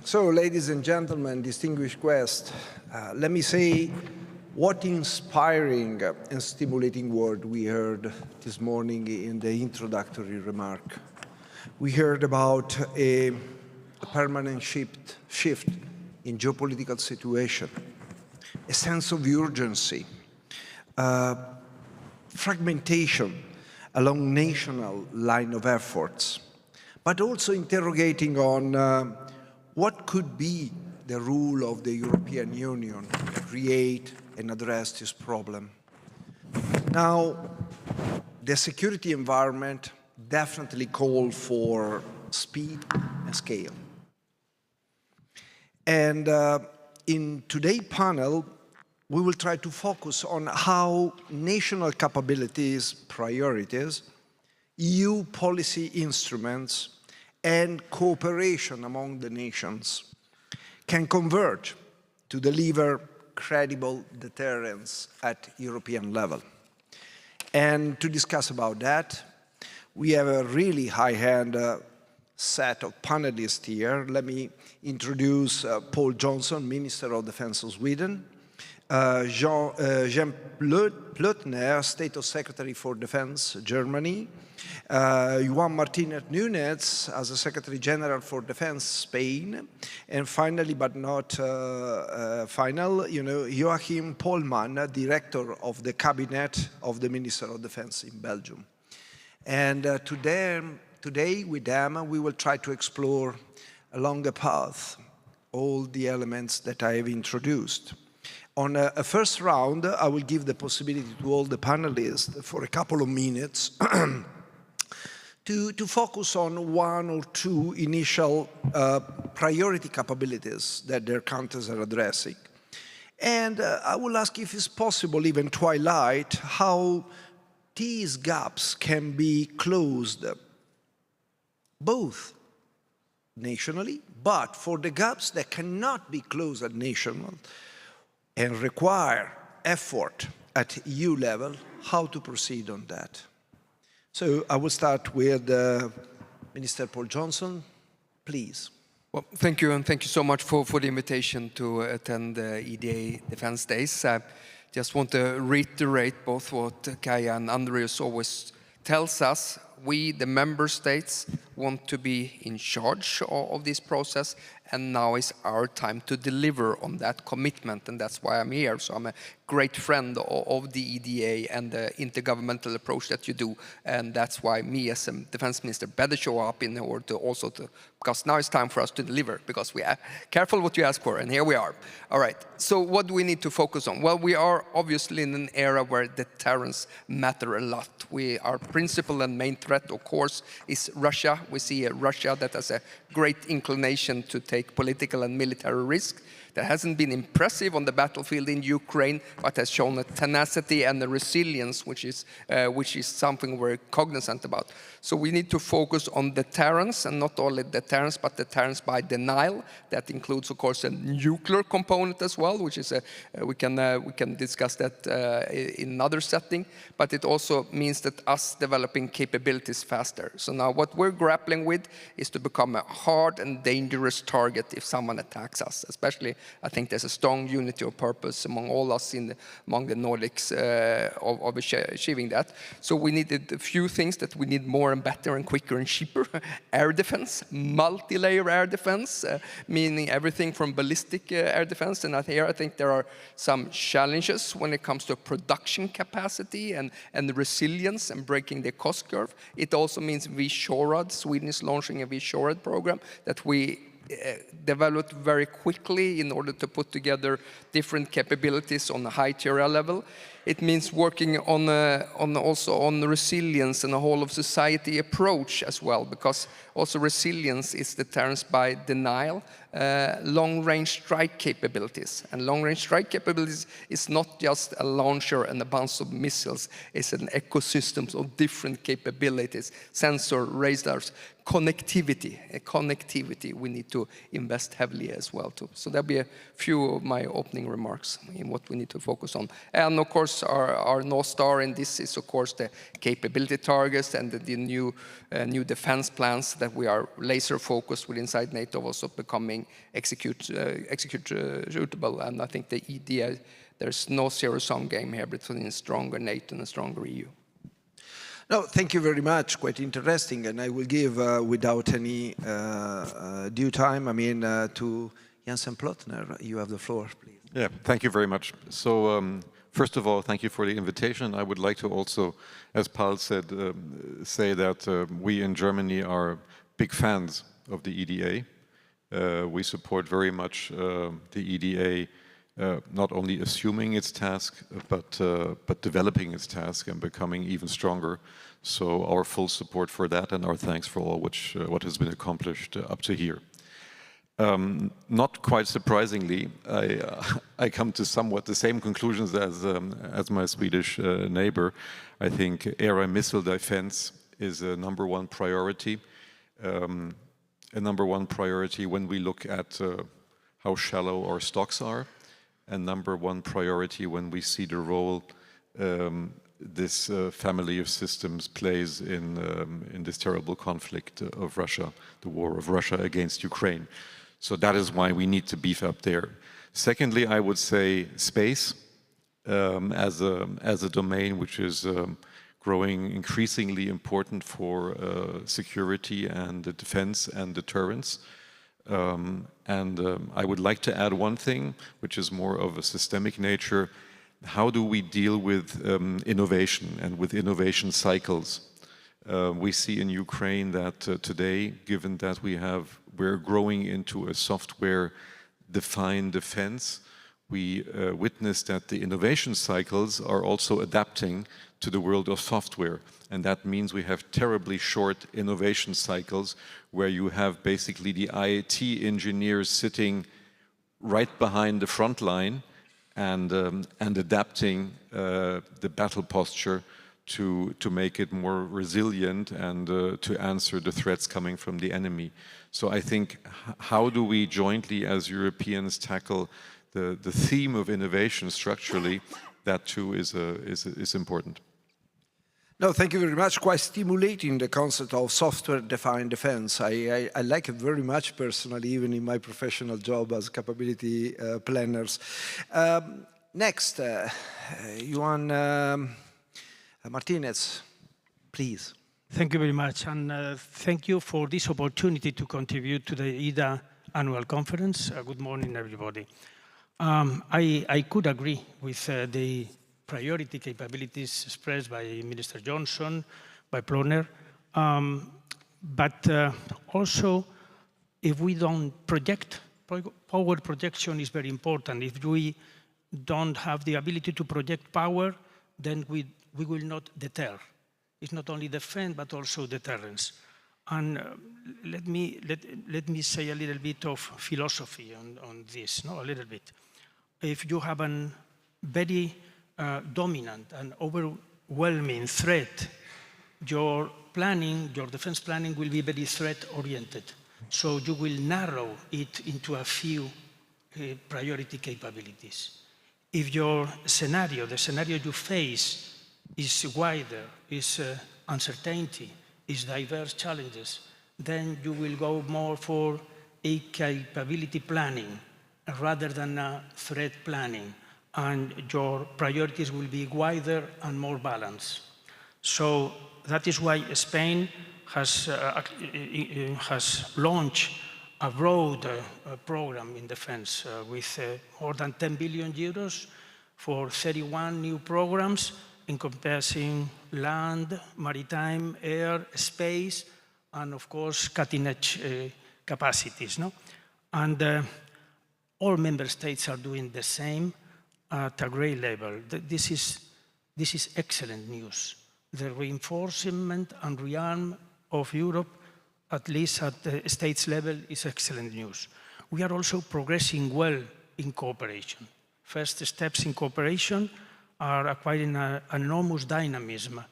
So, ladies and gentlemen, distinguished guests, let me say what inspiring and stimulating word we heard this morning in the introductory remark. We heard about a permanent shift in geopolitical situation, a sense of urgency, fragmentation along national line of efforts, but also interrogating on what could be the role of the European Union to create and address this problem. Now, the security environment definitely called for speed and scale. And in today's panel, we will try to focus on how national capabilities, priorities, EU policy instruments, and cooperation among the nations can converge to deliver credible deterrence at European level. And to discuss about that, we have a really high-hand set of panelists here. Let me introduce Paul Johnson, Minister of Defense of Sweden, Jean Plötner, State Secretary for Defense, Germany, Juan Martinez Núñez as a Secretary General for Defense, Spain, and finally, but not final, Joachim Pohlmann, Director of the Cabinet of the Minister of Defense in Belgium. And today, with them, we will try to explore along a path all the elements that I have introduced. On a first round, I will give the possibility to all the panelists for a couple of minutes to focus on one or two initial priority capabilities that their countries are addressing. And I will ask if it's possible, even to highlight how these gaps can be closed both nationally, but for the gaps that cannot be closed at national and require effort at EU level, how to proceed on that. So I will start with Minister Paul Johnson, please. Well, thank you, and thank you so much for the invitation to attend the EDA Defense Days. I just want to reiterate both what Kaya and Andreas always tells us. We, the member states, want to be in charge of this process, and now is our time to deliver on that commitment, and that's why I'm here. So I'm a great friend of the EDA and the intergovernmental approach that you do, and that's why me as a defense minister better show up in order to also because now it's time for us to deliver, because we are careful what you ask for, and here we are. All right, so what do we need to focus on? Well, we are obviously in an era where deterrence matter a lot. Our principal and main threat, of course, is Russia. We see a Russia that has a great inclination to take political and military risk. That hasn't been impressive on the battlefield in Ukraine, but has shown a tenacity and a resilience, which is something we're cognizant about. So we need to focus on deterrence, and not only deterrence, but deterrence by denial. That includes, of course, a nuclear component as well, which is we can discuss that in another setting. But it also means that us developing capabilities faster. So now what we're grappling with is to become a hard and dangerous target if someone attacks us, especially. I think there's a strong unity of purpose among all us among the Nordics of achieving that. So we needed a few things that we need more and better and quicker and cheaper. Air defense, multi-layer air defense, meaning everything from ballistic air defense. And here I think there are some challenges when it comes to production capacity and resilience and breaking the cost curve. It also means V-SHORAD. Sweden is launching a V-SHORAD program that we developed very quickly in order to put together different capabilities on a high TRL level. It means working also on resilience and a whole of society approach as well, because also resilience is deterrence by denial, long-range strike capabilities. And long-range strike capabilities is not just a launcher and a bunch of missiles, it's an ecosystem of different capabilities, sensor, radars, connectivity we need to invest heavily as well too. So there'll be a few of my opening remarks in what we need to focus on. And of course our North Star in this is of course the capability targets and the new defense plans that we are laser focused with inside NATO, also becoming executable. And I think the EDA, there's no zero-sum game here between a stronger NATO and a stronger EU. No, thank you very much. Quite interesting. And I will give, without any due time, to Jensen Plötner. You have the floor, please. Yeah, thank you very much. So First of all, thank you for the invitation. I would like to also, as Paul said, say that we in Germany are big fans of the EDA. We support very much the EDA, not only assuming its task, but developing its task and becoming even stronger. So our full support for that, and our thanks for all what has been accomplished up to here. Not quite surprisingly, I come to somewhat the same conclusions as my Swedish neighbor. I think air and missile defense is a #1 priority. A #1 priority when we look at how shallow our stocks are, and #1 priority when we see the role this family of systems plays in this terrible conflict of Russia, the war of Russia against Ukraine. So that is why we need to beef up there. Secondly, I would say space as a domain which is growing increasingly important for security and defense and deterrence. I would like to add one thing, which is more of a systemic nature. How do we deal with innovation and with innovation cycles? We see in Ukraine that today, given that we're growing into a software-defined defense, we witness that the innovation cycles are also adapting to the world of software. And that means we have terribly short innovation cycles where you have basically the IT engineers sitting right behind the front line and adapting the battle posture to make it more resilient and to answer the threats coming from the enemy. So I think, how do we jointly as Europeans tackle the theme of innovation structurally? That too is important. No, thank you very much. Quite stimulating, the concept of software-defined defense. I like it very much personally, even in my professional job as capability planners. Next, Johan Martinez, please. Thank you very much, and thank you for this opportunity to contribute to the EDA annual conference. Good morning, everybody. I could agree with the priority capabilities expressed by Minister Johnson, by Ploner, but also if we don't project, power projection is very important. If we don't have the ability to project power, then we will not deter. It's not only defense, but also deterrence. And let me say a little bit of philosophy on this, no? A little bit. If you have a very dominant and overwhelming threat, your planning, your defense planning will be very threat-oriented. So you will narrow it into a few priority capabilities. If your scenario, the scenario you face, is wider, is uncertainty, is diverse challenges, then you will go more for a capability planning rather than a threat planning, and your priorities will be wider and more balanced. So that is why Spain has launched a broad program in defense with more than 10 billion euros for 31 new programs encompassing land, maritime, air, space, and of course cutting-edge capacities. No? And all member states are doing the same at a great level. This is excellent news. The reinforcement and rearm of Europe, at least at the states level, is excellent news. We are also progressing well in cooperation. First steps in cooperation are acquiring an enormous dynamism.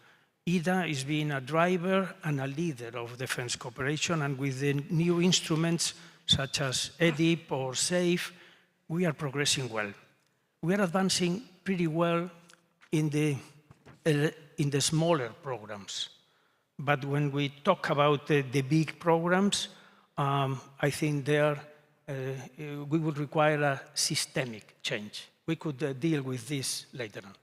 EDA is being a driver and a leader of defense cooperation, and with the new instruments such as EDIP or SAFE, we are progressing well. We are advancing pretty well in the smaller programs. But when we talk about the big programs, I think there we would require a systemic change. We could deal with this later on.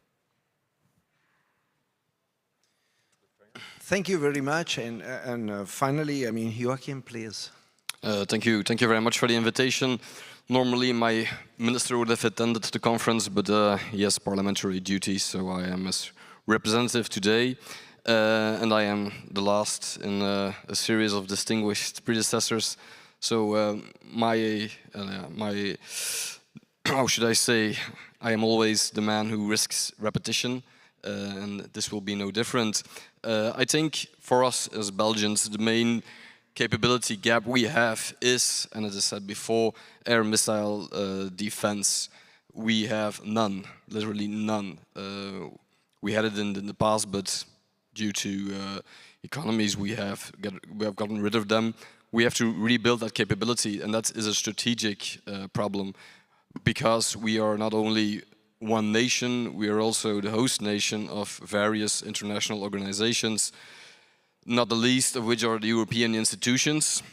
Thank you very much. And finally, I mean, Joachim, please. Thank you very much for the invitation. Normally my minister would have attended the conference, but he has parliamentary duties, so I am his representative today. And I am the last in a series of distinguished predecessors. So how should I say, I am always the man who risks repetition, and this will be no different. I think for us as Belgians, the main capability gap we have is, and as I said before, air missile defense. We have none, literally none. We had it in the past, but due to economies, we have gotten rid of them. We have to rebuild that capability, and that is a strategic problem, because we are not only one nation, we are also the host nation of various international organizations, not the least of which are the European institutions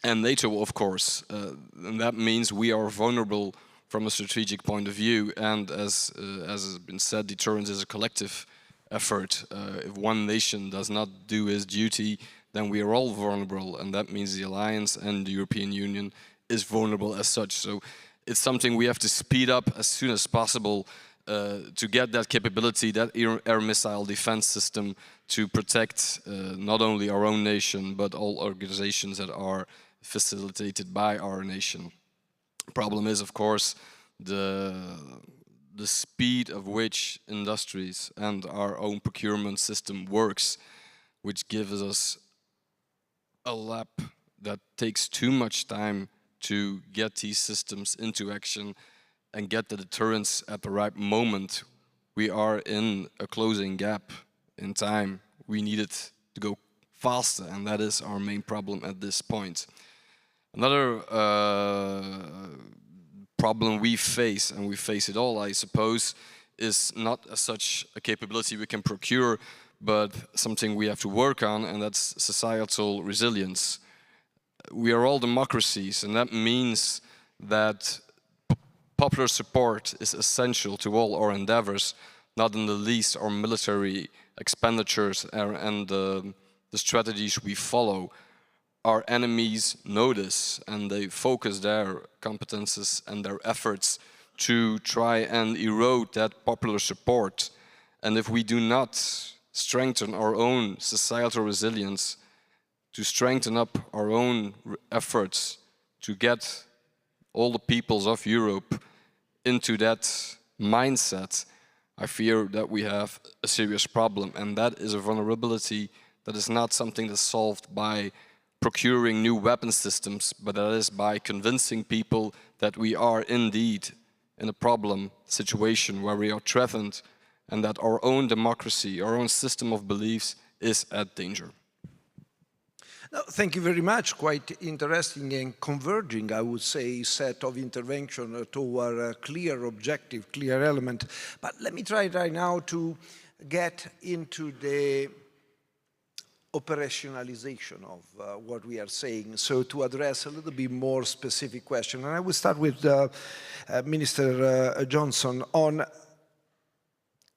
and NATO, of course. And that means we are vulnerable from a strategic point of view, and as has been said, deterrence is a collective effort. If one nation does not do its duty, then we are all vulnerable, and that means the alliance and the European Union is vulnerable as such. So it's something we have to speed up as soon as possible to get that capability, that air missile defense system, to protect not only our own nation, but all organizations that are facilitated by our nation. The problem is, of course, the speed of which industries and our own procurement system works, which gives us a lap that takes too much time to get these systems into action and get the deterrence at the right moment. We are in a closing gap in time. We need it to go faster, and that is our main problem at this point. Another problem we face, and we face it all, I suppose, is not as such a capability we can procure, but something we have to work on, and that's societal resilience. We are all democracies, and that means that popular support is essential to all our endeavors, not in the least our military expenditures and the strategies we follow. Our enemies know this, and they focus their competences and their efforts to try and erode that popular support. And if we do not strengthen our own societal resilience, to strengthen up our own efforts to get all the peoples of Europe into that mindset, I fear that we have a serious problem. And that is a vulnerability that is not something that's solved by procuring new weapon systems, but that is by convincing people that we are indeed in a problem situation where we are threatened, and that our own democracy, our own system of beliefs is at danger. No, thank you very much. Quite interesting and converging, I would say, set of intervention toward a clear objective, clear element. But let me try right now to get into the operationalization of what we are saying, so to address a little bit more specific question. And I will start with Minister Johnson on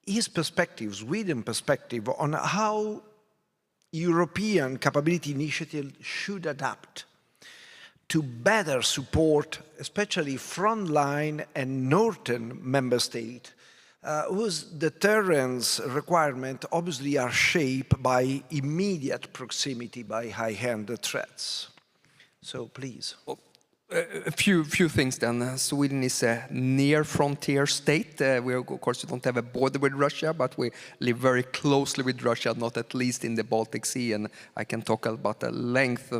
his perspective, Sweden perspective, on how European capability initiative should adapt to better support, especially frontline and northern member states, whose deterrence requirements obviously are shaped by immediate proximity by high-end threats. So please. Well, a few things then. Sweden is a near frontier state. We of course don't have a border with Russia, but we live very closely with Russia, not at least in the Baltic Sea. And I can talk about the length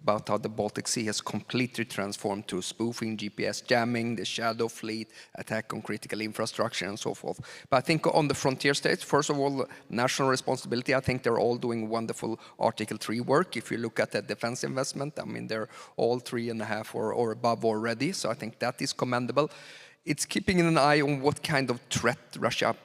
about how the Baltic Sea has completely transformed to spoofing, GPS jamming, the shadow fleet, attack on critical infrastructure and so forth. But I think on the frontier states, first of all, national responsibility, I think they're all doing wonderful Article 3 work. If you look at the defense investment, I mean, they're all 3.5 or above already. So I think that is commendable. It's keeping an eye on what kind of threat Russia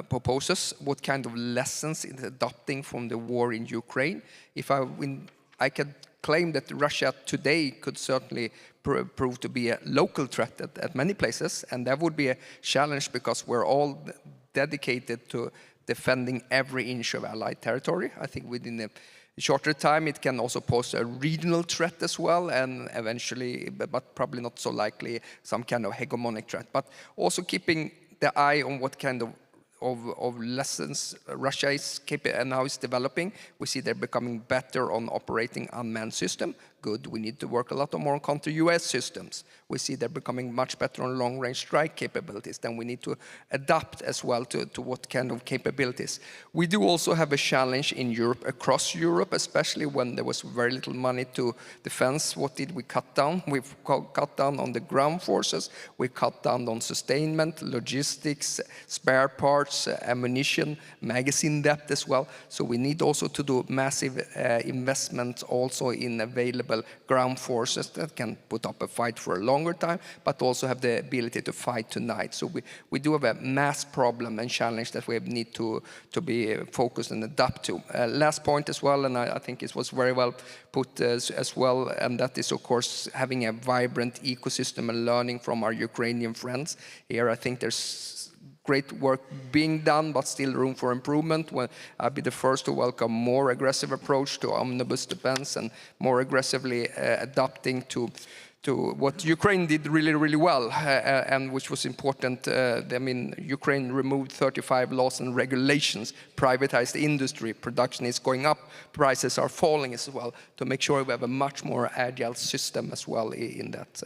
proposes, what kind of lessons it's adopting from the war in Ukraine. If I could claim that Russia today could certainly prove to be a local threat at many places, and that would be a challenge because we're all dedicated to defending every inch of Allied territory. I think within the shorter time, it can also pose a regional threat as well, and eventually, but probably not so likely, some kind of hegemonic threat. But also keeping the eye on what kind of lessons Russia is capable and how it's developing. We see they're becoming better on operating unmanned system. Good, we need to work a lot more on counter-US systems. We see they're becoming much better on long-range strike capabilities. Then we need to adapt as well to what kind of capabilities. We do also have a challenge in Europe, across Europe, especially when there was very little money to defense. What did we cut down? We've cut down on the ground forces. We cut down on sustainment, logistics, spare parts, ammunition, magazine depth as well. So we need also to do massive investments also in available ground forces that can put up a fight for a longer time, but also have the ability to fight tonight. So we do have a mass problem and challenge that we need to be focused and adapt to. Last point as well, and I think it was very well put as well, and that is of course having a vibrant ecosystem and learning from our Ukrainian friends. Here I think there's great work being done, but still room for improvement. Well, I'll be the first to welcome more aggressive approach to omnibus defense and more aggressively adapting to what Ukraine did really, really well, and which was important. I mean, Ukraine removed 35 laws and regulations, privatized industry, production is going up, prices are falling as well, to make sure we have a much more agile system as well in that.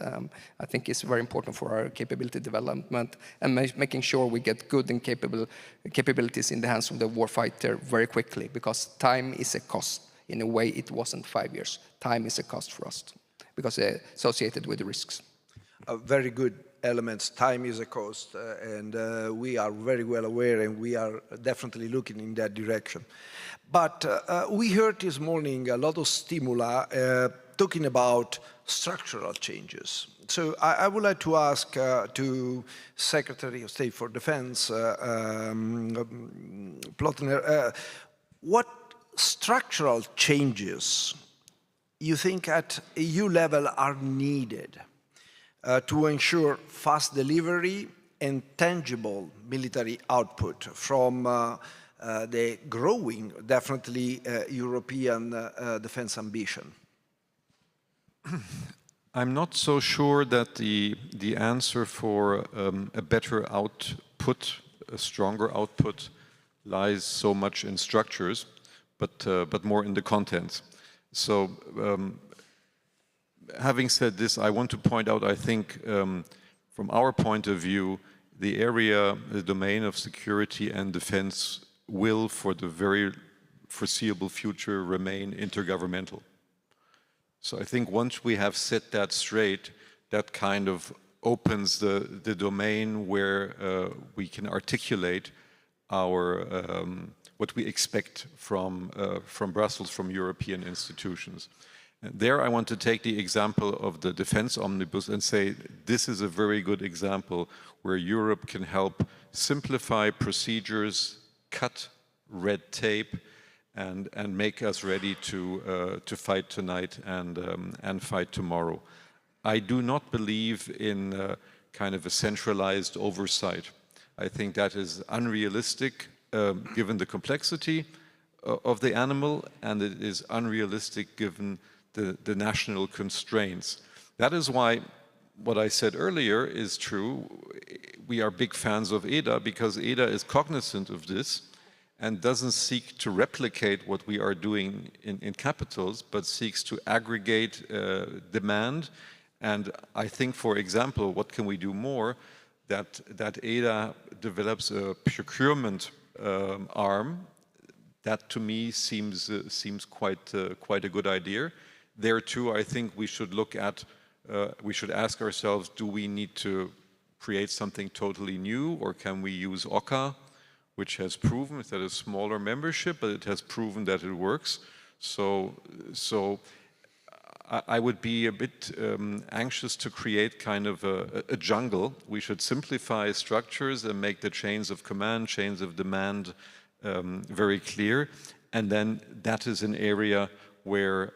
I think it's very important for our capability development and making sure we get good and capable capabilities in the hands of the warfighter very quickly, because time is a cost. In a way, it wasn't 5 years. Time is a cost for us, because associated with the risks. Very good elements. Time is a cost, and we are very well aware, and we are definitely looking in that direction. But we heard this morning a lot of stimuli talking about structural changes. So I would like to ask to Secretary of State for Defense, Plotner, what structural changes you think at EU level are needed to ensure fast delivery and tangible military output from the growing, definitely, European defense ambition? I'm not so sure that the answer for a better output, a stronger output, lies so much in structures, but more in the contents. So, having said this, I want to point out, I think, from our point of view, the area, the domain of security and defense will, for the very foreseeable future, remain intergovernmental. So I think once we have set that straight, that kind of opens the domain where we can articulate our what we expect from Brussels, from European institutions. And there I want to take the example of the defense omnibus and say this is a very good example where Europe can help simplify procedures, cut red tape, and make us ready to fight tonight and fight tomorrow. I do not believe in kind of a centralized oversight. I think that is unrealistic given the complexity of the animal, and it is unrealistic given the national constraints. That is why what I said earlier is true. We are big fans of EDA because EDA is cognizant of this and doesn't seek to replicate what we are doing in capitals, but seeks to aggregate demand. And I think, for example, what can we do more? That EDA develops a procurement arm. That to me seems quite a good idea. There too, I think we should look at, we should ask ourselves, do we need to create something totally new, or can we use OCA, which has proven that a smaller membership, but it has proven that it works. So I would be a bit anxious to create kind of a jungle. We should simplify structures and make the chains of command, chains of demand very clear. And then that is an area where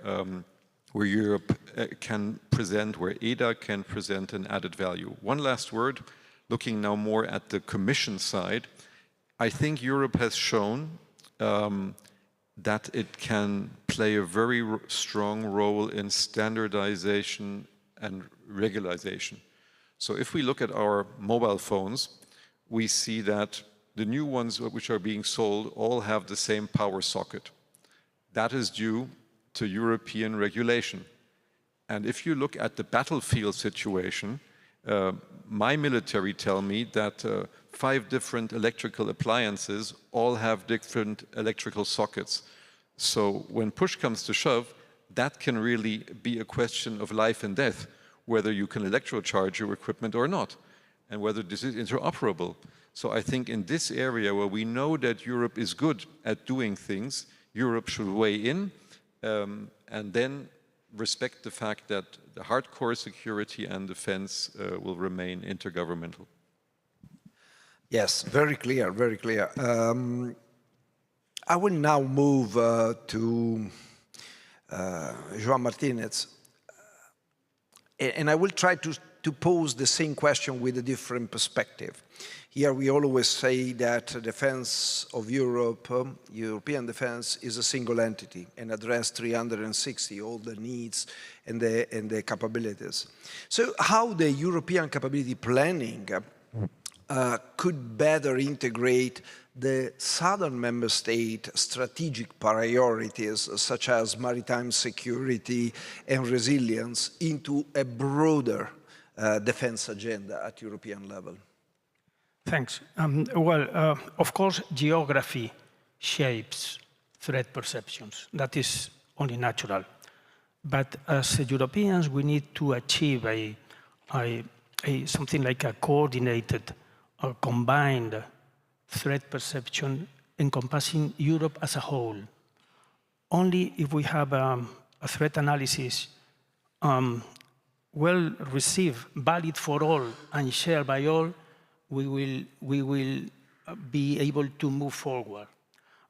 Europe can present, where EDA can present an added value. One last word, looking now more at the Commission side. I think Europe has shown that it can play a very strong role in standardization and regularization. So if we look at our mobile phones, we see that the new ones which are being sold all have the same power socket. That is due to European regulation. And if you look at the battlefield situation, my military tell me that 5 different electrical appliances all have different electrical sockets. So when push comes to shove, that can really be a question of life and death, whether you can electrocharge your equipment or not, and whether this is interoperable. So I think in this area where we know that Europe is good at doing things, Europe should weigh in and then respect the fact that the hardcore security and defense will remain intergovernmental. Yes, very clear, very clear. I will now move to Joan Martinez, and I will try to pose the same question with a different perspective. Here we always say that defense of Europe, European defense, is a single entity and address 360, all the needs and the capabilities. So how the European capability planning could better integrate the southern member state strategic priorities such as maritime security and resilience into a broader defense agenda at European level? Thanks. Of course, geography shapes threat perceptions. That is only natural. But as Europeans, we need to achieve something like a coordinated or combined threat perception encompassing Europe as a whole. Only if we have a threat analysis well received, valid for all, and shared by all, we will be able to move forward.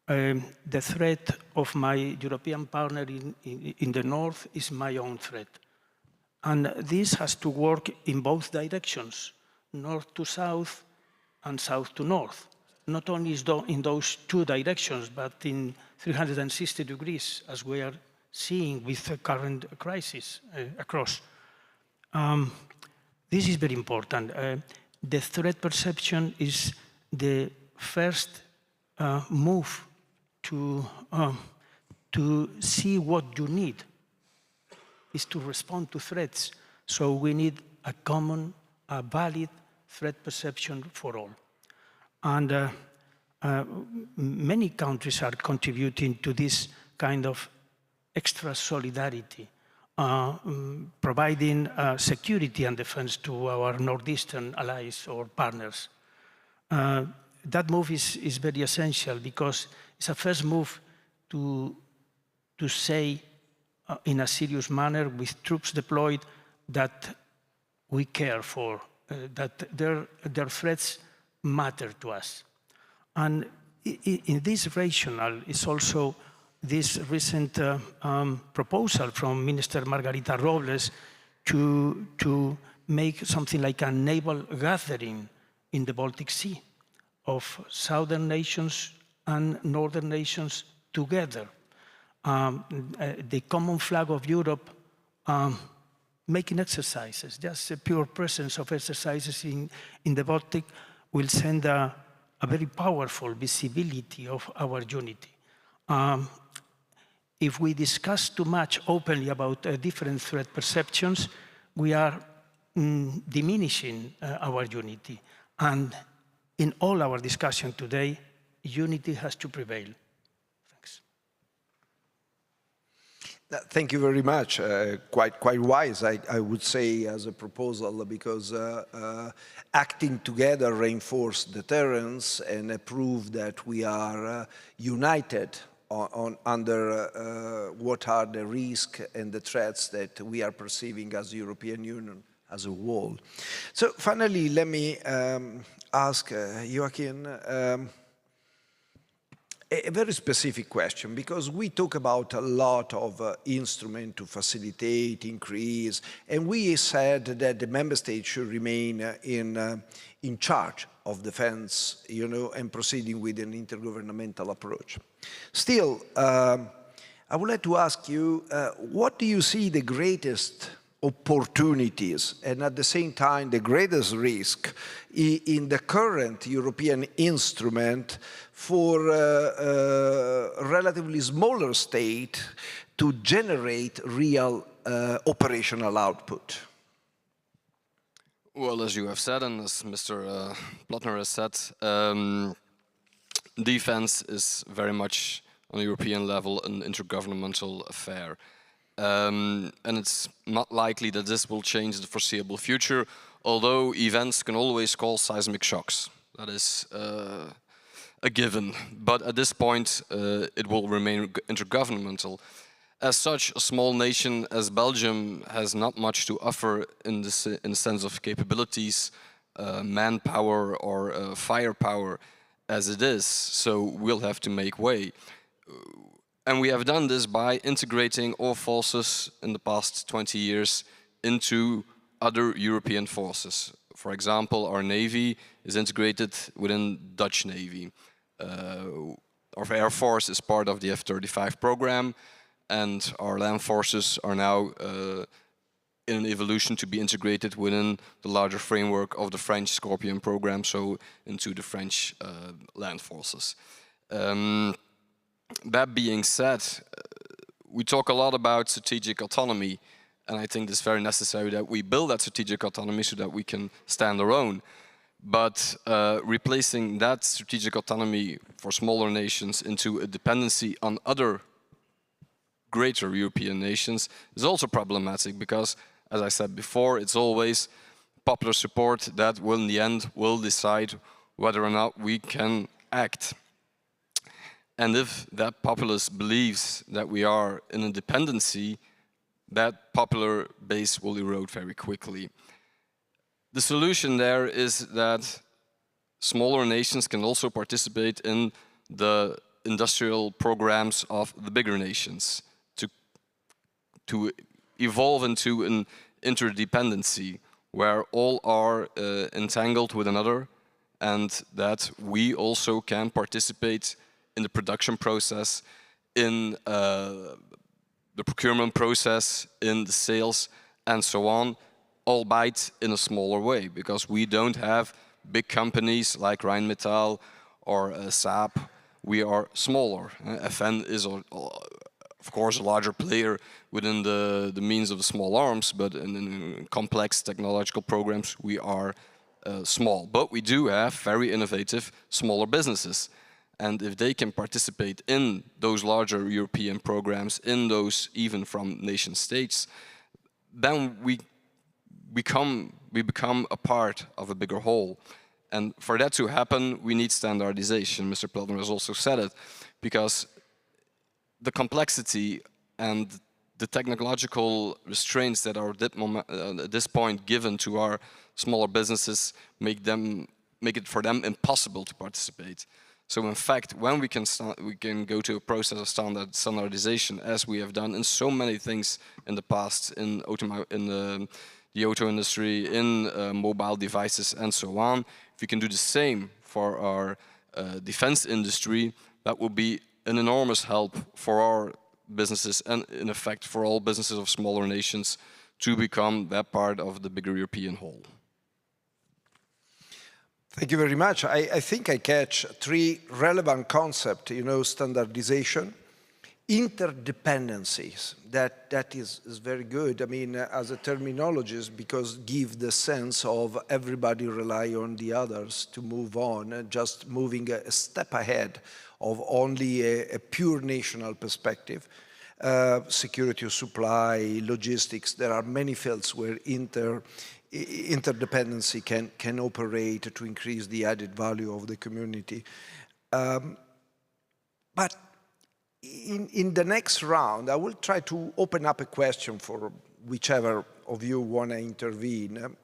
The threat of my European partner in the north is my own threat. And this has to work in both directions, north to south and south to north. Not only in those 2 directions, but in 360 degrees, as we are seeing with the current crisis across. This is very important. The threat perception is the first move to see what you need, is to respond to threats. So we need a common, a valid threat perception for all. And many countries are contributing to this kind of extra solidarity, providing security and defense to our northeastern allies or partners. That move is very essential because it's a first move to say in a serious manner with troops deployed that we care for, that their threats matter to us. And in this rationale is also this recent proposal from Minister Margarita Robles to make something like a naval gathering in the Baltic Sea of southern nations and northern nations together. The common flag of Europe making exercises, just a pure presence of exercises in the Baltic will send a very powerful visibility of our unity. If we discuss too much openly about different threat perceptions, we are diminishing our unity. And in all our discussion today, unity has to prevail. Thanks. Thank you very much. Quite wise, I would say, as a proposal, because acting together reinforce deterrence and prove that we are united under what are the risks and the threats that we are perceiving as the European Union as a whole. So finally, let me ask Joachim a very specific question, because we talk about a lot of instruments to facilitate, increase, and we said that the member states should remain in charge of defense, and proceeding with an intergovernmental approach. Still, I would like to ask you, what do you see the greatest opportunities and at the same time the greatest risk in the current European instrument for a relatively smaller state to generate real operational output? Well, as you have said, and as Mr. Plattner has said, defense is very much on a European level an intergovernmental affair. And it's not likely that this will change in the foreseeable future, although events can always cause seismic shocks. That is a given. But at this point, it will remain intergovernmental. As such, a small nation as Belgium has not much to offer in the sense of capabilities, manpower or firepower as it is, so we'll have to make way. And we have done this by integrating all forces in the past 20 years into other European forces. For example, our Navy is integrated within Dutch Navy. Our Air Force is part of the F-35 program, and our land forces are now in an evolution to be integrated within the larger framework of the French Scorpion program, so into the French land forces. That being said, we talk a lot about strategic autonomy, and I think it's very necessary that we build that strategic autonomy so that we can stand our own. But replacing that strategic autonomy for smaller nations into a dependency on other greater European nations is also problematic because, as I said before, it's always popular support that will in the end will decide whether or not we can act. And if that populace believes that we are in a dependency, that popular base will erode very quickly. The solution there is that smaller nations can also participate in the industrial programs of the bigger nations to evolve into an interdependency where all are entangled with another, and that we also can participate in the production process, in the procurement process, in the sales, and so on, albeit in a smaller way, because we don't have big companies like Rheinmetall or Saab. We are smaller. FN is, of course, a larger player within the means of the small arms, but in complex technological programs, we are small. But we do have very innovative smaller businesses. And if they can participate in those larger European programs, in those even from nation states, then we become a part of a bigger whole. And for that to happen, we need standardization. Mr. Plattner has also said it, because the complexity and the technological restraints that are at this point given to our smaller businesses make it for them impossible to participate. So in fact, when we can go to a process of standardization, as we have done in so many things in the past, in the auto industry, in mobile devices, and so on, if we can do the same for our defense industry, that will be an enormous help for our businesses and, in effect, for all businesses of smaller nations to become that part of the bigger European whole. Thank you very much. I think I catch three relevant concepts, standardization, interdependencies. That is very good. I mean, as a terminologist, because give the sense of everybody rely on the others to move on, just moving a step ahead of only a pure national perspective. Security of supply, logistics, there are many fields where interdependency can operate to increase the added value of the community. But in the next round, I will try to open up a question for whichever of you want to intervene.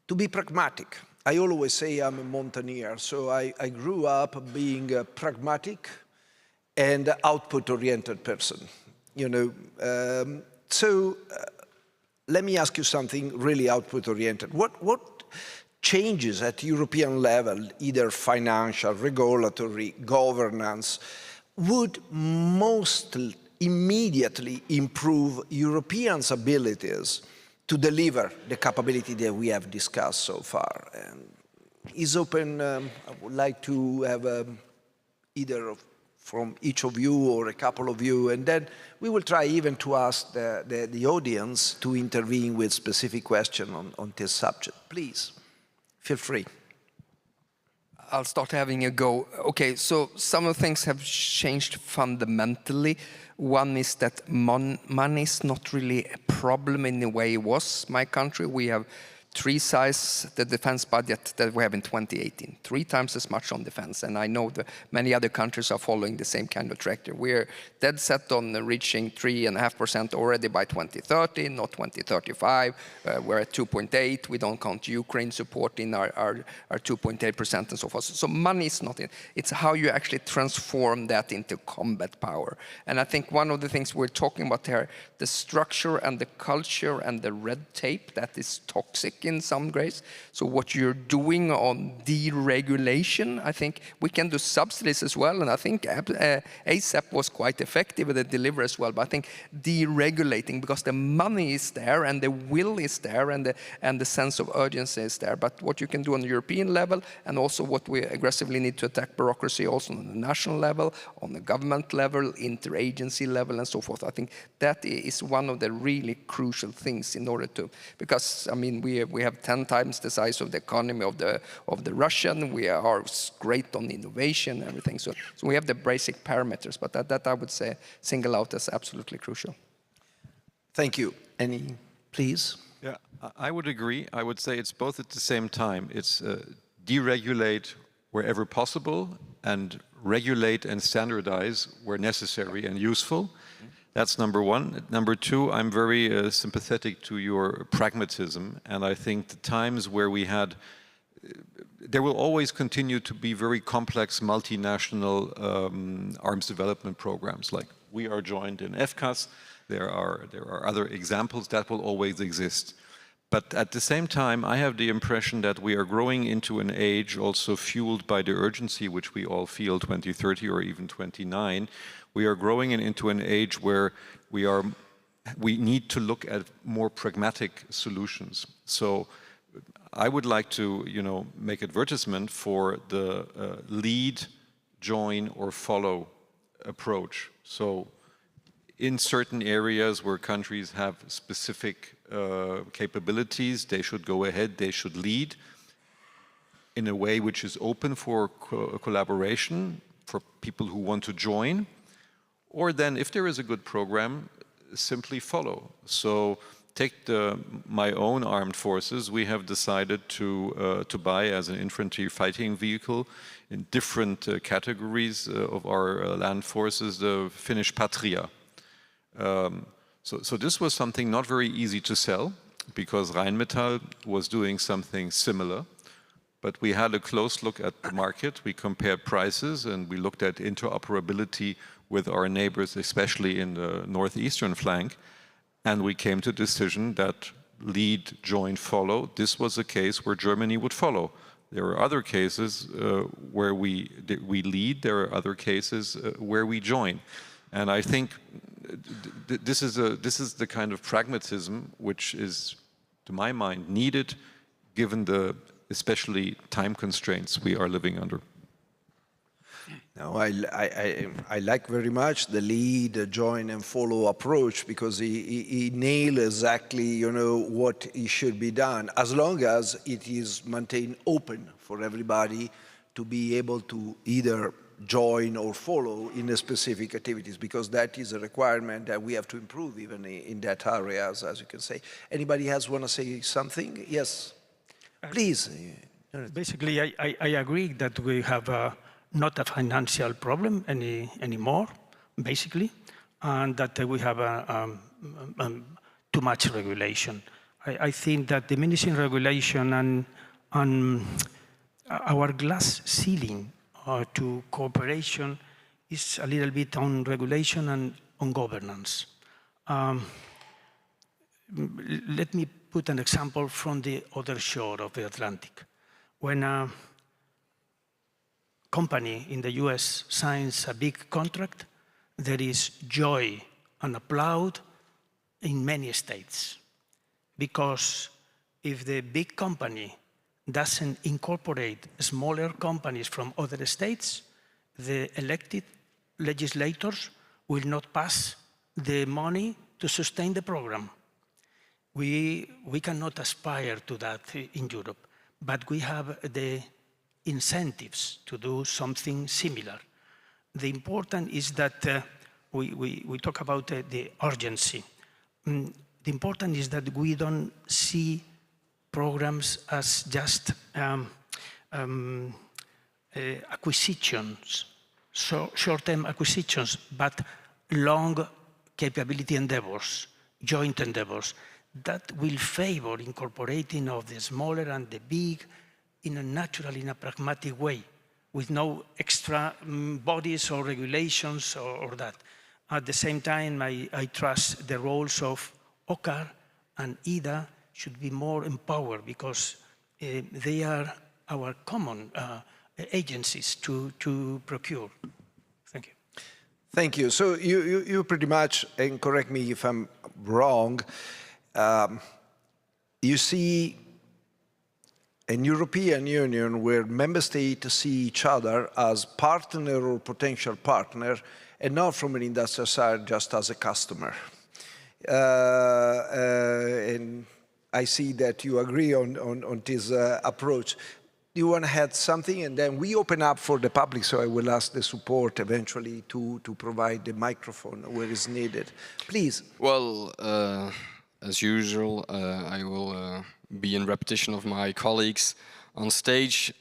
To be pragmatic, I always say I'm a mountaineer, so I grew up being a pragmatic and output-oriented person. Let me ask you something really output-oriented. What changes at European level, either financial, regulatory, governance, would most immediately improve Europeans' abilities to deliver the capability that we have discussed so far. And is open, I would like to have either from each of you or a couple of you, and then we will try even to ask the audience to intervene with specific questions on this subject. Please, feel free. I'll start having a go. Okay, so some of the things have changed fundamentally. One is that money is not really a problem in the way it was. My country, we have 3 times the defense budget that we have in 2018, 3 times as much on defense. And I know that many other countries are following the same kind of trajectory. We're dead set on reaching 3.5% already by 2030, not 2035. We're at 2.8. We don't count Ukraine support in our 2.8% and so forth. So money is not it. It's how you actually transform that into combat power. And I think one of the things we're talking about here, the structure and the culture and the red tape that is toxic in some ways. So what you're doing on deregulation, I think we can do subsidies as well. And I think ASAP was quite effective at the delivery as well. But I think deregulating, because the money is there and the will is there and the sense of urgency is there. But what you can do on the European level, and also what we aggressively need to attack bureaucracy also on the national level, on the government level, interagency level, and so forth. I think that is one of the really crucial things in order to, because I mean we have 10 times the size of the economy of the Russian. We are great on innovation and everything. So we have the basic parameters, but that I would say single out as absolutely crucial. Thank you. Any, please? Yeah, I would agree. I would say it's both at the same time. It's deregulate wherever possible and regulate and standardize where necessary and useful. That's number one. Number two, I'm very sympathetic to your pragmatism, and I think the times where we had, there will always continue to be very complex multinational arms development programs. Like we are joined in FCAS. There are other examples that will always exist. But at the same time, I have the impression that we are growing into an age also fueled by the urgency which we all feel 2030 or even 29. We are growing into an age where we need to look at more pragmatic solutions. So I would like to, make advertisement for the lead, join, or follow approach. So in certain areas where countries have specific capabilities, they should go ahead, they should lead in a way which is open for collaboration, for people who want to join. Or then, if there is a good program, simply follow. So take my own armed forces. We have decided to buy as an infantry fighting vehicle in different categories of our land forces, the Finnish Patria. So this was something not very easy to sell because Rheinmetall was doing something similar. But we had a close look at the market. We compared prices and we looked at interoperability with our neighbors, especially in the northeastern flank. And we came to the decision that lead, join, follow. This was a case where Germany would follow. There are other cases where we lead. There are other cases where we join. And I think this is the kind of pragmatism which is, to my mind, needed given the especially time constraints we are living under. No, I like very much the lead, join, and follow approach because he nailed exactly, what it should be done, as long as it is maintained open for everybody to be able to either join or follow in the specific activities, because that is a requirement that we have to improve even in that area, as you can say. Anybody else want to say something? Yes, please. Basically, I agree that we have not a financial problem anymore, basically, and that we have too much regulation. I think that diminishing regulation and our glass ceiling to cooperation is a little bit on regulation and on governance. Let me put an example from the other shore of the Atlantic. when a company in the US signs a big contract, there is joy and applaud in many states. Because if the big company doesn't incorporate smaller companies from other states, the elected legislators will not pass the money to sustain the program. We cannot aspire to that in Europe, but we have the incentives to do something similar. The important is that we talk about the urgency. The important is that we don't see programs as just acquisitions, short-term acquisitions, but long capability endeavors, joint endeavors, that will favor incorporating of the smaller and the big in a natural, in a pragmatic way, with no extra bodies or regulations or that. At the same time, I trust the roles of OCCAR and EDA should be more empowered because they are our common agencies to procure. Thank you. Thank you. So you pretty much, and correct me if I'm wrong, you see an European Union where member states see each other as partner or potential partner, and not from an industrial side just as a customer. And I see that you agree on this approach. You want to add something, and then we open up for the public, so I will ask the support eventually to provide the microphone where it's needed. Please. Well, as usual, I will be in repetition of my colleagues on stage.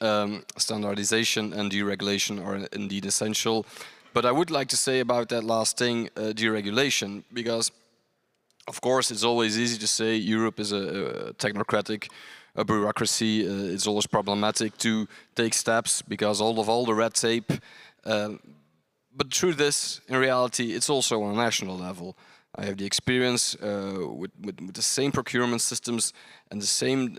Standardization and deregulation are indeed essential. But I would like to say about that last thing, deregulation, because of course it's always easy to say Europe is a technocratic bureaucracy. It's always problematic to take steps because of all the red tape. But the truth is, in reality, it's also on a national level. I have the experience with the same procurement systems and the same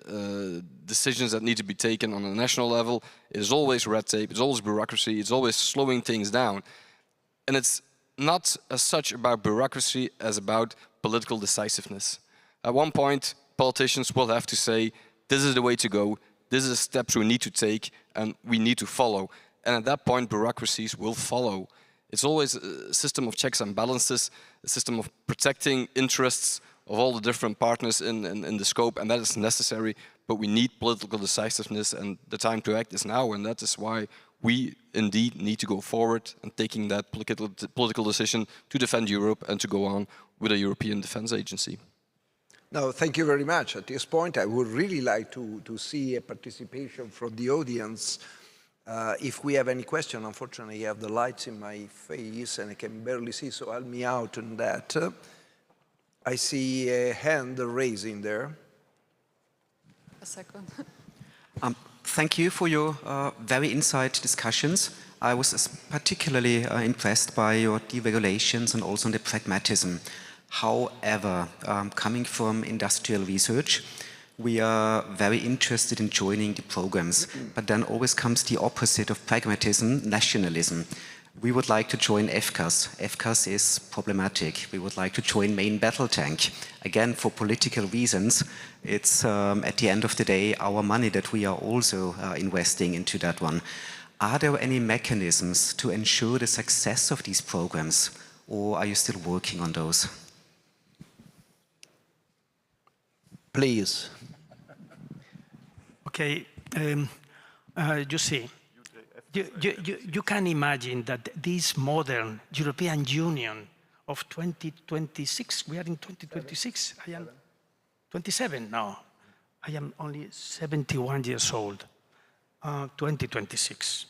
decisions that need to be taken on a national level. It is always red tape, it's always bureaucracy, it's always slowing things down. And it's not as such about bureaucracy as about political decisiveness. At one point, politicians will have to say, this is the way to go, this is the steps we need to take, and we need to follow. And at that point, bureaucracies will follow. It's always a system of checks and balances, a system of protecting interests of all the different partners in the scope, and that is necessary, but we need political decisiveness, and the time to act is now, and that is why we indeed need to go forward and taking that political decision to defend Europe and to go on with a European Defence Agency. No, thank you very much. At this point, I would really like to see a participation from the audience. If we have any question, unfortunately I have the lights in my face and I can barely see, so help me out on that. I see a hand raising there. A second. Thank you for your very insight discussions. I was particularly impressed by your deregulations and also the pragmatism. However, coming from industrial research, we are very interested in joining the programs, but then always comes the opposite of pragmatism, nationalism. We would like to join FCAS. FCAS is problematic. We would like to join main battle tank. Again, for political reasons, it's at the end of the day our money that we are also investing into that one. Are there any mechanisms to ensure the success of these programs, or are you still working on those? Please. Okay, you see, you can imagine that this modern European Union of 2026, we are in 2026, I am 27 now, I am only 71 years old, 2026.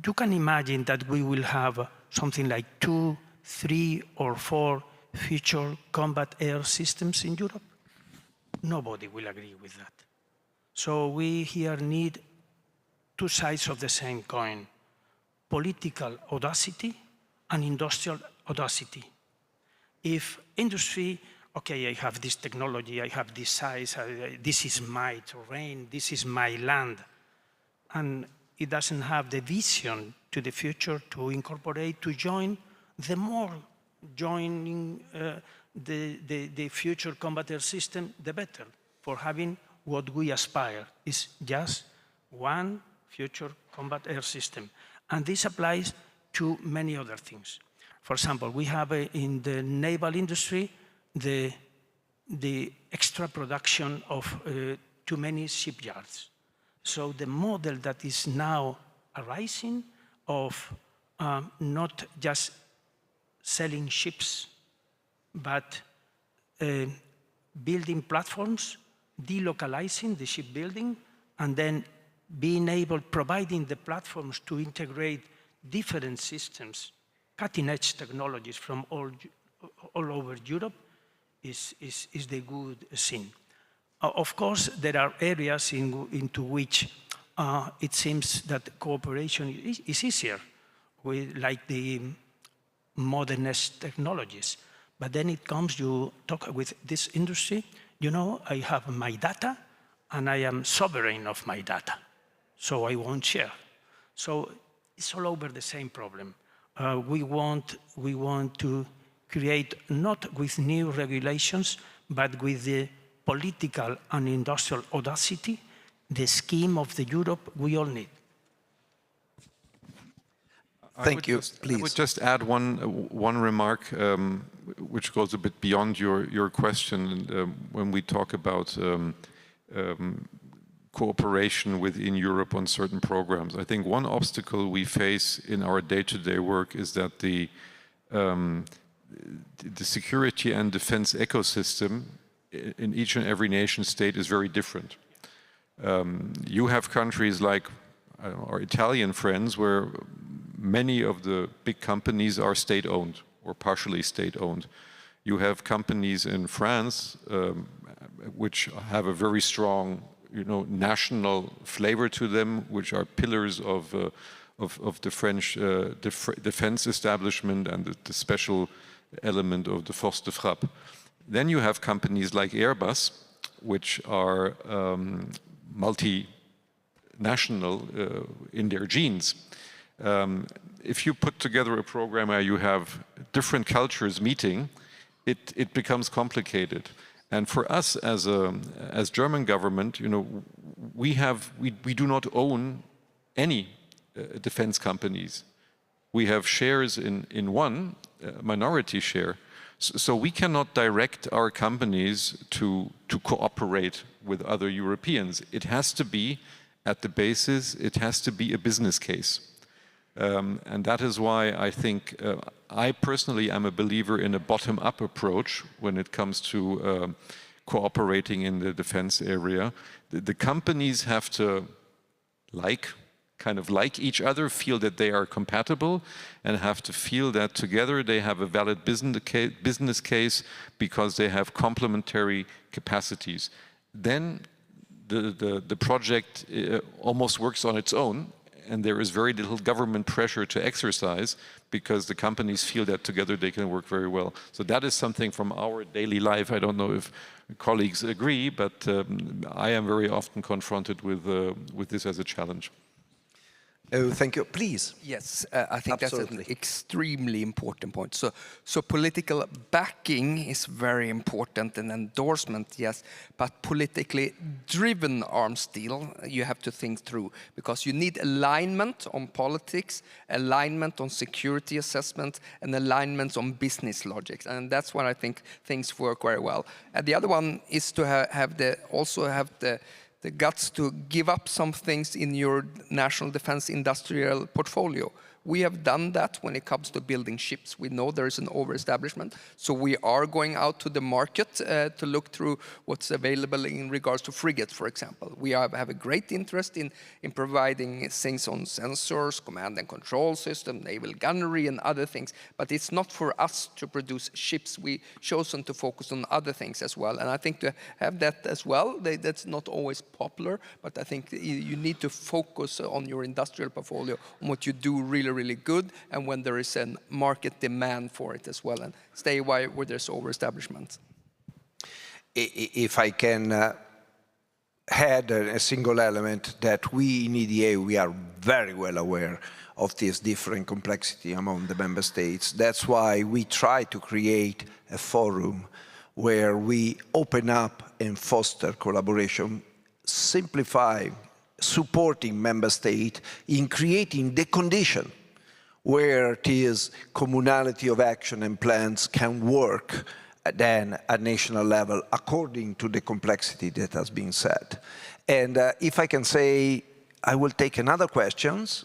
You can imagine that we will have something like 2, 3, or 4 future combat air systems in Europe? Nobody will agree with that. So we here need two sides of the same coin, political audacity and industrial audacity. If industry, okay, I have this technology, I have this size, this is my terrain, this is my land, and it doesn't have the vision to the future to incorporate, to join, the more joining the future combat air system, the better, for having what we aspire is just one future combat air system. And this applies to many other things. For example, we have in the naval industry the extra production of too many shipyards. So the model that is now arising of not just selling ships, but building platforms, delocalizing the shipbuilding, and then being able, providing the platforms to integrate different systems, cutting-edge technologies from all over Europe, is the good scene. Of course, there are areas into which it seems that cooperation is easier, like the modernist technologies. But then it comes, you talk with this industry, you know, I have my data, and I am sovereign of my data, so I won't share. So it's all over the same problem. We want to create, not with new regulations, but with the political and industrial audacity, the scheme of the Europe we all need. Thank you. Please. I would just add one remark, which goes a bit beyond your question. When we talk about cooperation within Europe on certain programs, I think one obstacle we face in our day-to-day work is that the security and defense ecosystem in each and every nation state is very different. You have countries like our Italian friends where many of the big companies are state-owned or partially state-owned. You have companies in France which have a very strong, national flavor to them, which are pillars of the French defense establishment and the special element of the force de frappe. Then you have companies like Airbus, which are multinational in their genes. If you put together a program where you have different cultures meeting, it becomes complicated. And for us as German government, we do not own any defense companies. We have shares in one minority share. So we cannot direct our companies to cooperate with other Europeans. It has to be, at the basis, it has to be a business case. And that is why I think I personally am a believer in a bottom-up approach when it comes to cooperating in the defense area. The companies have to kind of like each other, feel that they are compatible, and have to feel that together they have a valid business case because they have complementary capacities. Then the project almost works on its own, and there is very little government pressure to exercise because the companies feel that together they can work very well. So that is something from our daily life. I don't know if colleagues agree, but I am very often confronted with this as a challenge. Oh, thank you. Please. Yes, I think Absolutely. That's an extremely important point. So political backing is very important, and endorsement, yes, but politically driven arms deal, you have to think through, because you need alignment on politics, alignment on security assessment, and alignment on business logics, and that's when I think things work very well. And the other one is to have the guts to give up some things in your national defense industrial portfolio. We have done that when it comes to building ships. We know there is an over-establishment, so we are going out to the market to look through what's available in regards to frigates, for example. We have a great interest in providing things on sensors, command and control system, naval gunnery and other things, but it's not for us to produce ships. We've chosen to focus on other things as well, and I think to have that as well, that's not always popular, but I think you need to focus on your industrial portfolio, on what you do really good, and when there is a market demand for it as well, and stay away where there's over-establishment. If I can add a single element that we in EDA, we are very well aware of this different complexity among the member states. That's why we try to create a forum where we open up and foster collaboration, simplify, supporting member state in creating the condition where it is communality of action and plans can work then at national level according to the complexity that has been said. And if I can say, I will take another questions,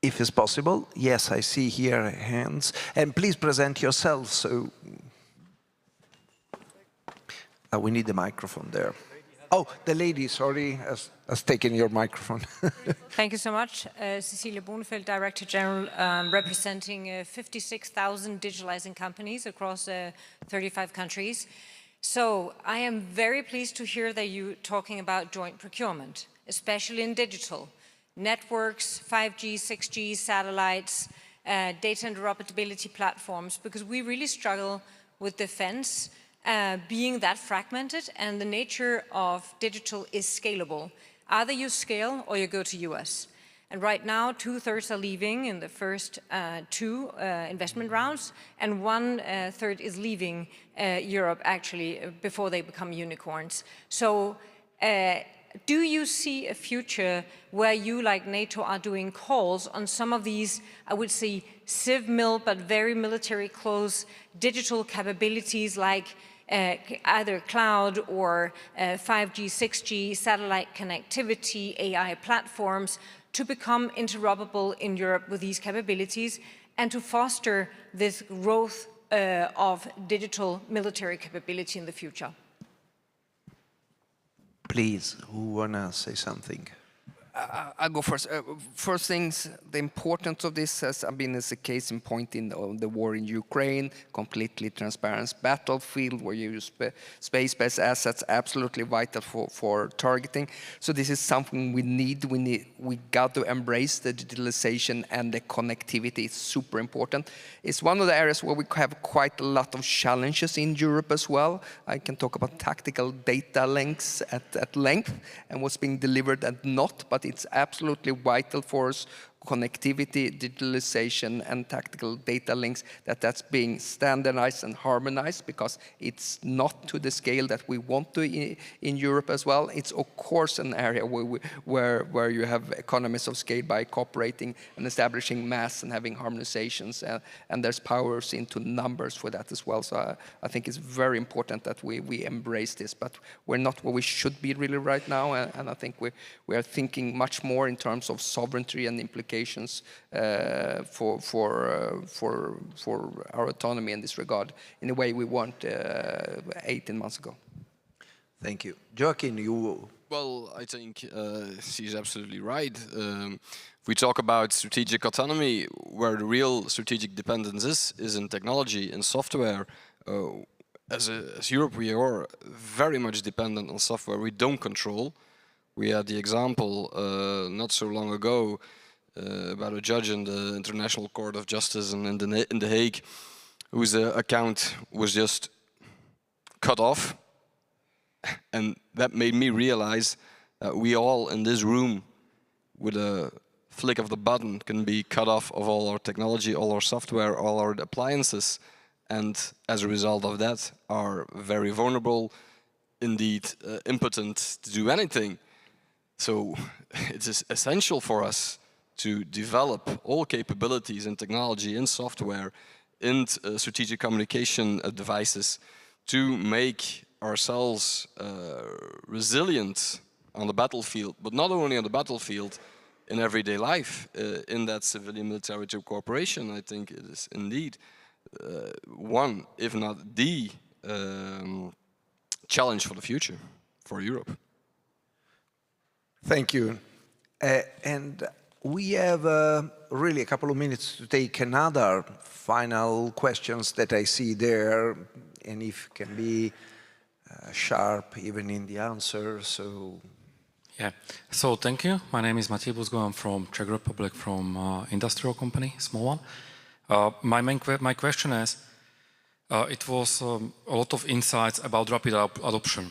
if it's possible. Yes, I see here hands. And please present yourself. So we need the microphone there. Oh, the lady, sorry, has taken your microphone. Thank you so much. Cecilia Bonefeld, Director General, representing 56,000 digitalizing companies across 35 countries. So I am very pleased to hear that you're talking about joint procurement, especially in digital. Networks, 5G, 6G, satellites, data interoperability platforms, because we really struggle with defense being that fragmented, and the nature of digital is scalable. Either you scale or you go to US. And right now, 2/3 are leaving in the first two investment rounds, and 1/3 is leaving Europe actually before they become unicorns. So do you see a future where you, like NATO, are doing calls on some of these, I would say, civ-mil, but very military close digital capabilities like either cloud or 5G, 6G, satellite connectivity, AI platforms, to become interoperable in Europe with these capabilities and to foster this growth of digital military capability in the future? Please, who wanna say something? I'll go first. First things, the importance of this has been as a case in point in the war in Ukraine, completely transparent battlefield where you use space-based assets, absolutely vital for targeting. So this is something we got to embrace the digitalization and the connectivity. It's super important. It's one of the areas where we have quite a lot of challenges in Europe as well. I can talk about tactical data links at length and what's being delivered and not, but it's absolutely vital for us, connectivity, digitalization, and tactical data links, that's being standardized and harmonized, because it's not to the scale that we want to in Europe as well. It's of course an area where you have economies of scale by cooperating and establishing mass and having harmonizations, and there's powers into numbers for that as well. So I think it's very important that we embrace this, but we're not where we should be really right now, and I think we are thinking much more in terms of sovereignty and implications for our autonomy in this regard, in a way we weren't 18 months ago. Thank you. Joaquin, you... Well, I think she's absolutely right. If we talk about strategic autonomy, where the real strategic dependence is in technology and software. As Europe, we are very much dependent on software we don't control. We had the example not so long ago about a judge in the International Court of Justice in The Hague, whose account was just cut off. And that made me realize that we all in this room, with a flick of the button, can be cut off of all our technology, all our software, all our appliances, and as a result of that are very vulnerable, indeed impotent to do anything. So it is essential for us to develop all capabilities in technology, in software, in strategic communication devices to make ourselves resilient on the battlefield, but not only on the battlefield, in everyday life, in that civilian-military cooperation. I think it is indeed one, if not the challenge for the future, for Europe. Thank you. And we have really a couple of minutes to take another final questions that I see there, and if can be sharp even in the answer, so... Yeah, so thank you. My name is Maciej Buzgo. I'm from Czech Republic, from industrial company, small one. My question is, it was a lot of insights about rapid adoption.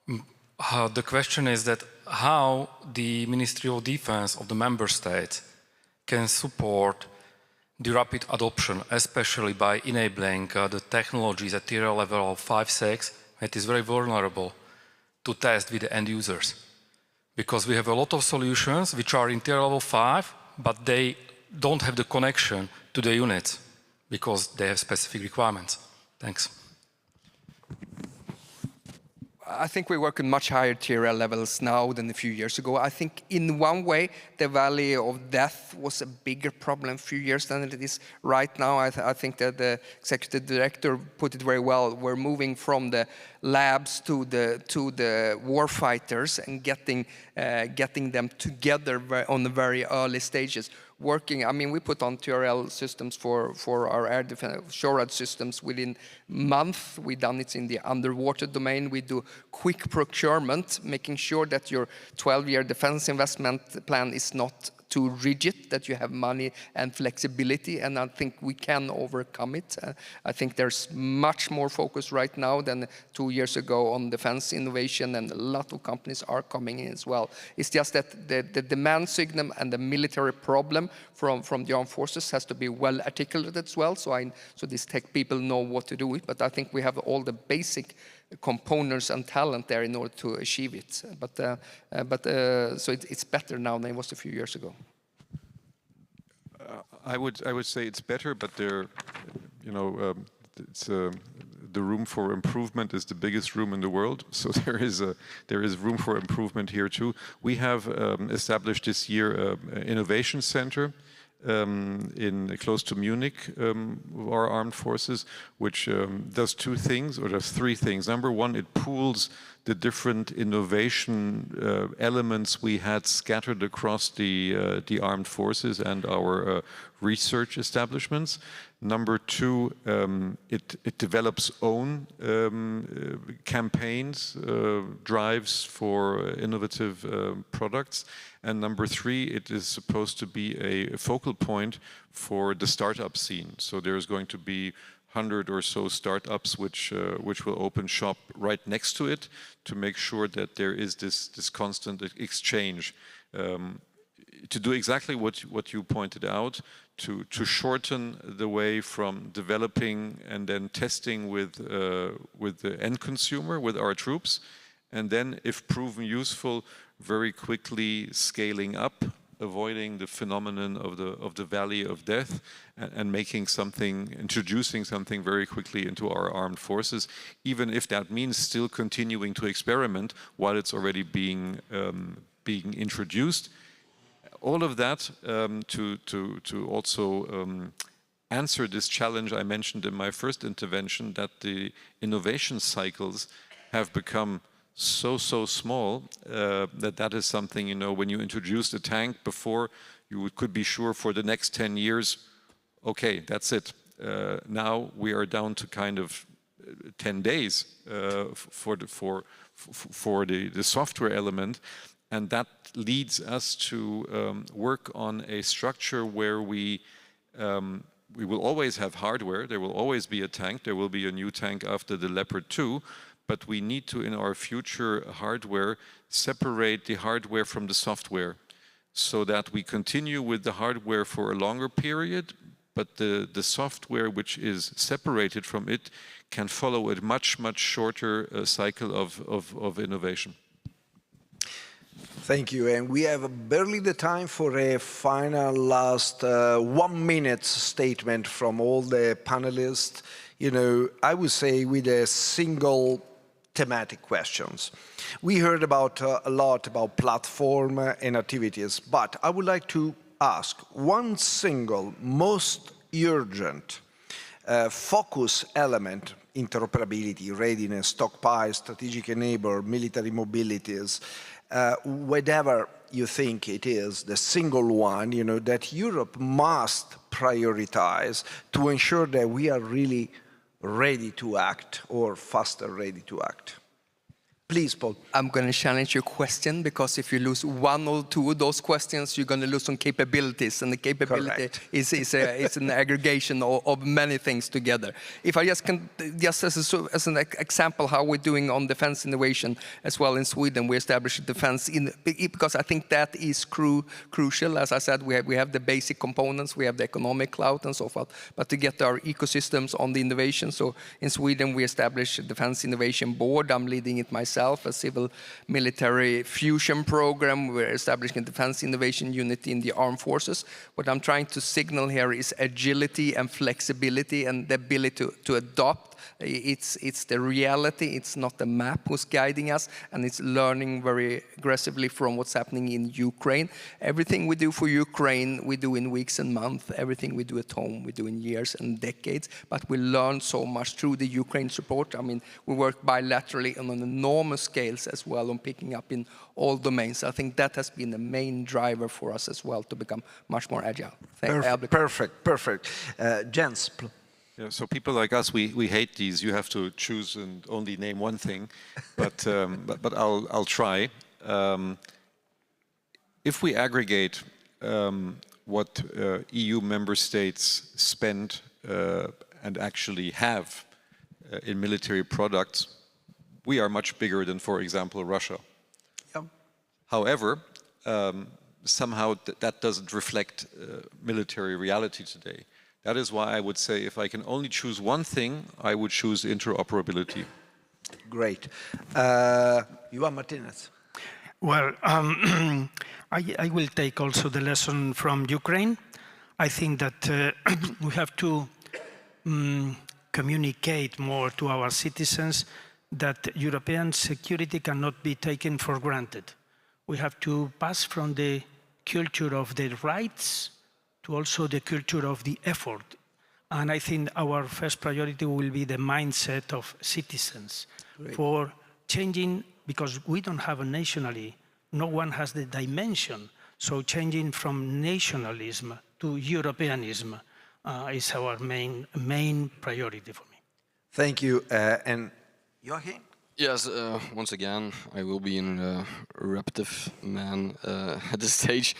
the question is that how the Ministry of Defense of the member states can support the rapid adoption, especially by enabling the technologies at tier level of 5, 6, it is very vulnerable to test with the end users. Because we have a lot of solutions which are in tier level 5, but they don't have the connection to the units because they have specific requirements. Thanks. I think we work in much higher tier levels now than a few years ago. I think in one way, the valley of death was a bigger problem a few years than it is right now. I think that the executive director put it very well. We're moving from the labs to the war fighters and getting them together on the very early stages. Working, I mean, we put on TRL systems for our air defense, SHORAD systems within month. We've done it in the underwater domain. We do quick procurement, making sure that your 12-year defense investment plan is not too rigid, that you have money and flexibility, and I think we can overcome it. I think there's much more focus right now than 2 years ago on defense innovation, and a lot of companies are coming in as well. It's just that the demand signal and the military problem from the armed forces has to be well articulated as well, so these tech people know what to do, but I think we have all the basic components and talent there in order to achieve it. So it's better now than it was a few years ago. I would say it's better, but there, the room for improvement is the biggest room in the world. So there is room for improvement here too. We have established this year an innovation center close to Munich, our armed forces, which does 2 things, or does 3 things. Number one, it pools the different innovation elements we had scattered across the armed forces and our research establishments. Number 2, it develops own campaigns, drives for innovative products. And number 3, it is supposed to be a focal point for the startup scene. So there's going to be 100 or so startups which will open shop right next to it to make sure that there is this constant exchange. To do exactly what you pointed out, to shorten the way from developing and then testing with the end consumer, with our troops, and then, if proven useful, very quickly scaling up, avoiding the phenomenon of the valley of death, and introducing something very quickly into our armed forces, even if that means still continuing to experiment while it's already being introduced. All of that to also answer this challenge I mentioned in my first intervention, that the innovation cycles have become so small that is something, when you introduced a tank before, you could be sure for the next 10 years, okay, that's it. Now we are down to kind of 10 days for the software element. And that leads us to work on a structure where we will always have hardware. There will always be a tank. There will be a new tank after the Leopard 2. But we need to, in our future hardware, separate the hardware from the software so that we continue with the hardware for a longer period, but the software which is separated from it can follow a much shorter cycle of innovation. Thank you. And we have barely the time for a final last 1 minute statement from all the panelists. I would say with a single thematic questions. We heard a lot about platform and activities, but I would like to ask one single most urgent focus element: interoperability, readiness, stockpile, strategic enabler, military mobilities, whatever you think it is, the single one, that Europe must prioritize to ensure that we are really ready to act, or faster ready to act. Please, Paul. I'm going to challenge your question, because if you lose one or two of those questions, you're going to lose some capabilities, and the capability is an aggregation of many things together. If I just can, just as an example, how we're doing on defense innovation as well in Sweden, we established defense because I think that is crucial. As I said, we have the basic components, we have the economic clout and so forth, but to get our ecosystems on the innovation. So in Sweden, we established a defense innovation board. I'm leading it myself. A civil military fusion program. We're establishing a defense innovation unit in the armed forces. What I'm trying to signal here is agility and flexibility and the ability to adopt. It's the reality, it's not the map who's guiding us, and it's learning very aggressively from what's happening in Ukraine. Everything we do for Ukraine, we do in weeks and months. Everything we do at home, we do in years and decades. But we learn so much through the Ukraine support. I mean, we work bilaterally on an enormous scales as well on picking up in all domains. I think that has been the main driver for us as well to become much more agile. Perfect. Jens. Yeah, so people like us, we hate these. You have to choose and only name one thing, but I'll try. If we aggregate what EU member states spend and actually have in military products, we are much bigger than, for example, Russia. Yep. However, somehow that doesn't reflect military reality today. That is why I would say if I can only choose one thing, I would choose interoperability. Great. Joan Martinez. Well, I will take also the lesson from Ukraine. I think that we have to communicate more to our citizens that European security cannot be taken for granted. We have to pass from the culture of the rights to also the culture of the effort. And I think our first priority will be the mindset of citizens. Great. For changing, because we don't have a nationally, no one has the dimension. So changing from nationalism to Europeanism is our main priority for me. Thank you. And Joachim? Yes, once again, I will be a repetitive man at this stage.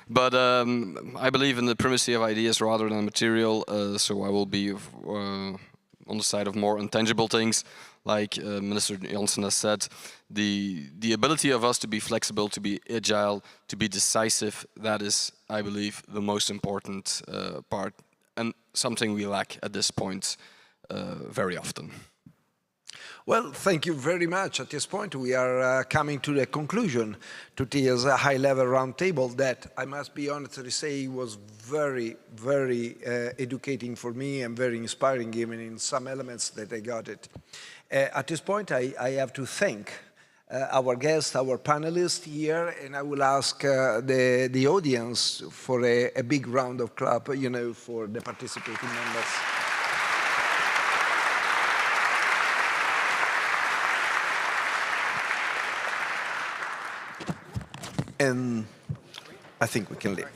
But I believe in the primacy of ideas rather than material, so I will be on the side of more intangible things, like Minister Janssen has said. The ability of us to be flexible, to be agile, to be decisive, that is, I believe, the most important part, and something we lack at this point very often. Well, thank you very much. At this point, we are coming to the conclusion to this high-level roundtable that, I must be honest to say, was very, very educating for me and very inspiring, even in some elements that I got it. At this point, I have to thank our guests, our panelists here, and I will ask the audience for a big round of clap, for the participating members. And I think we can leave.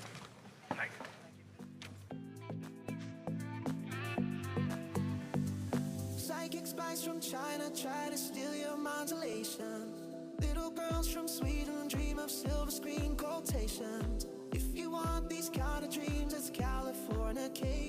Psychic spies from China try to steal your mind's elation. Little girls from Sweden dream of silver screen quotations. If you want these kind of dreams, it's Californication.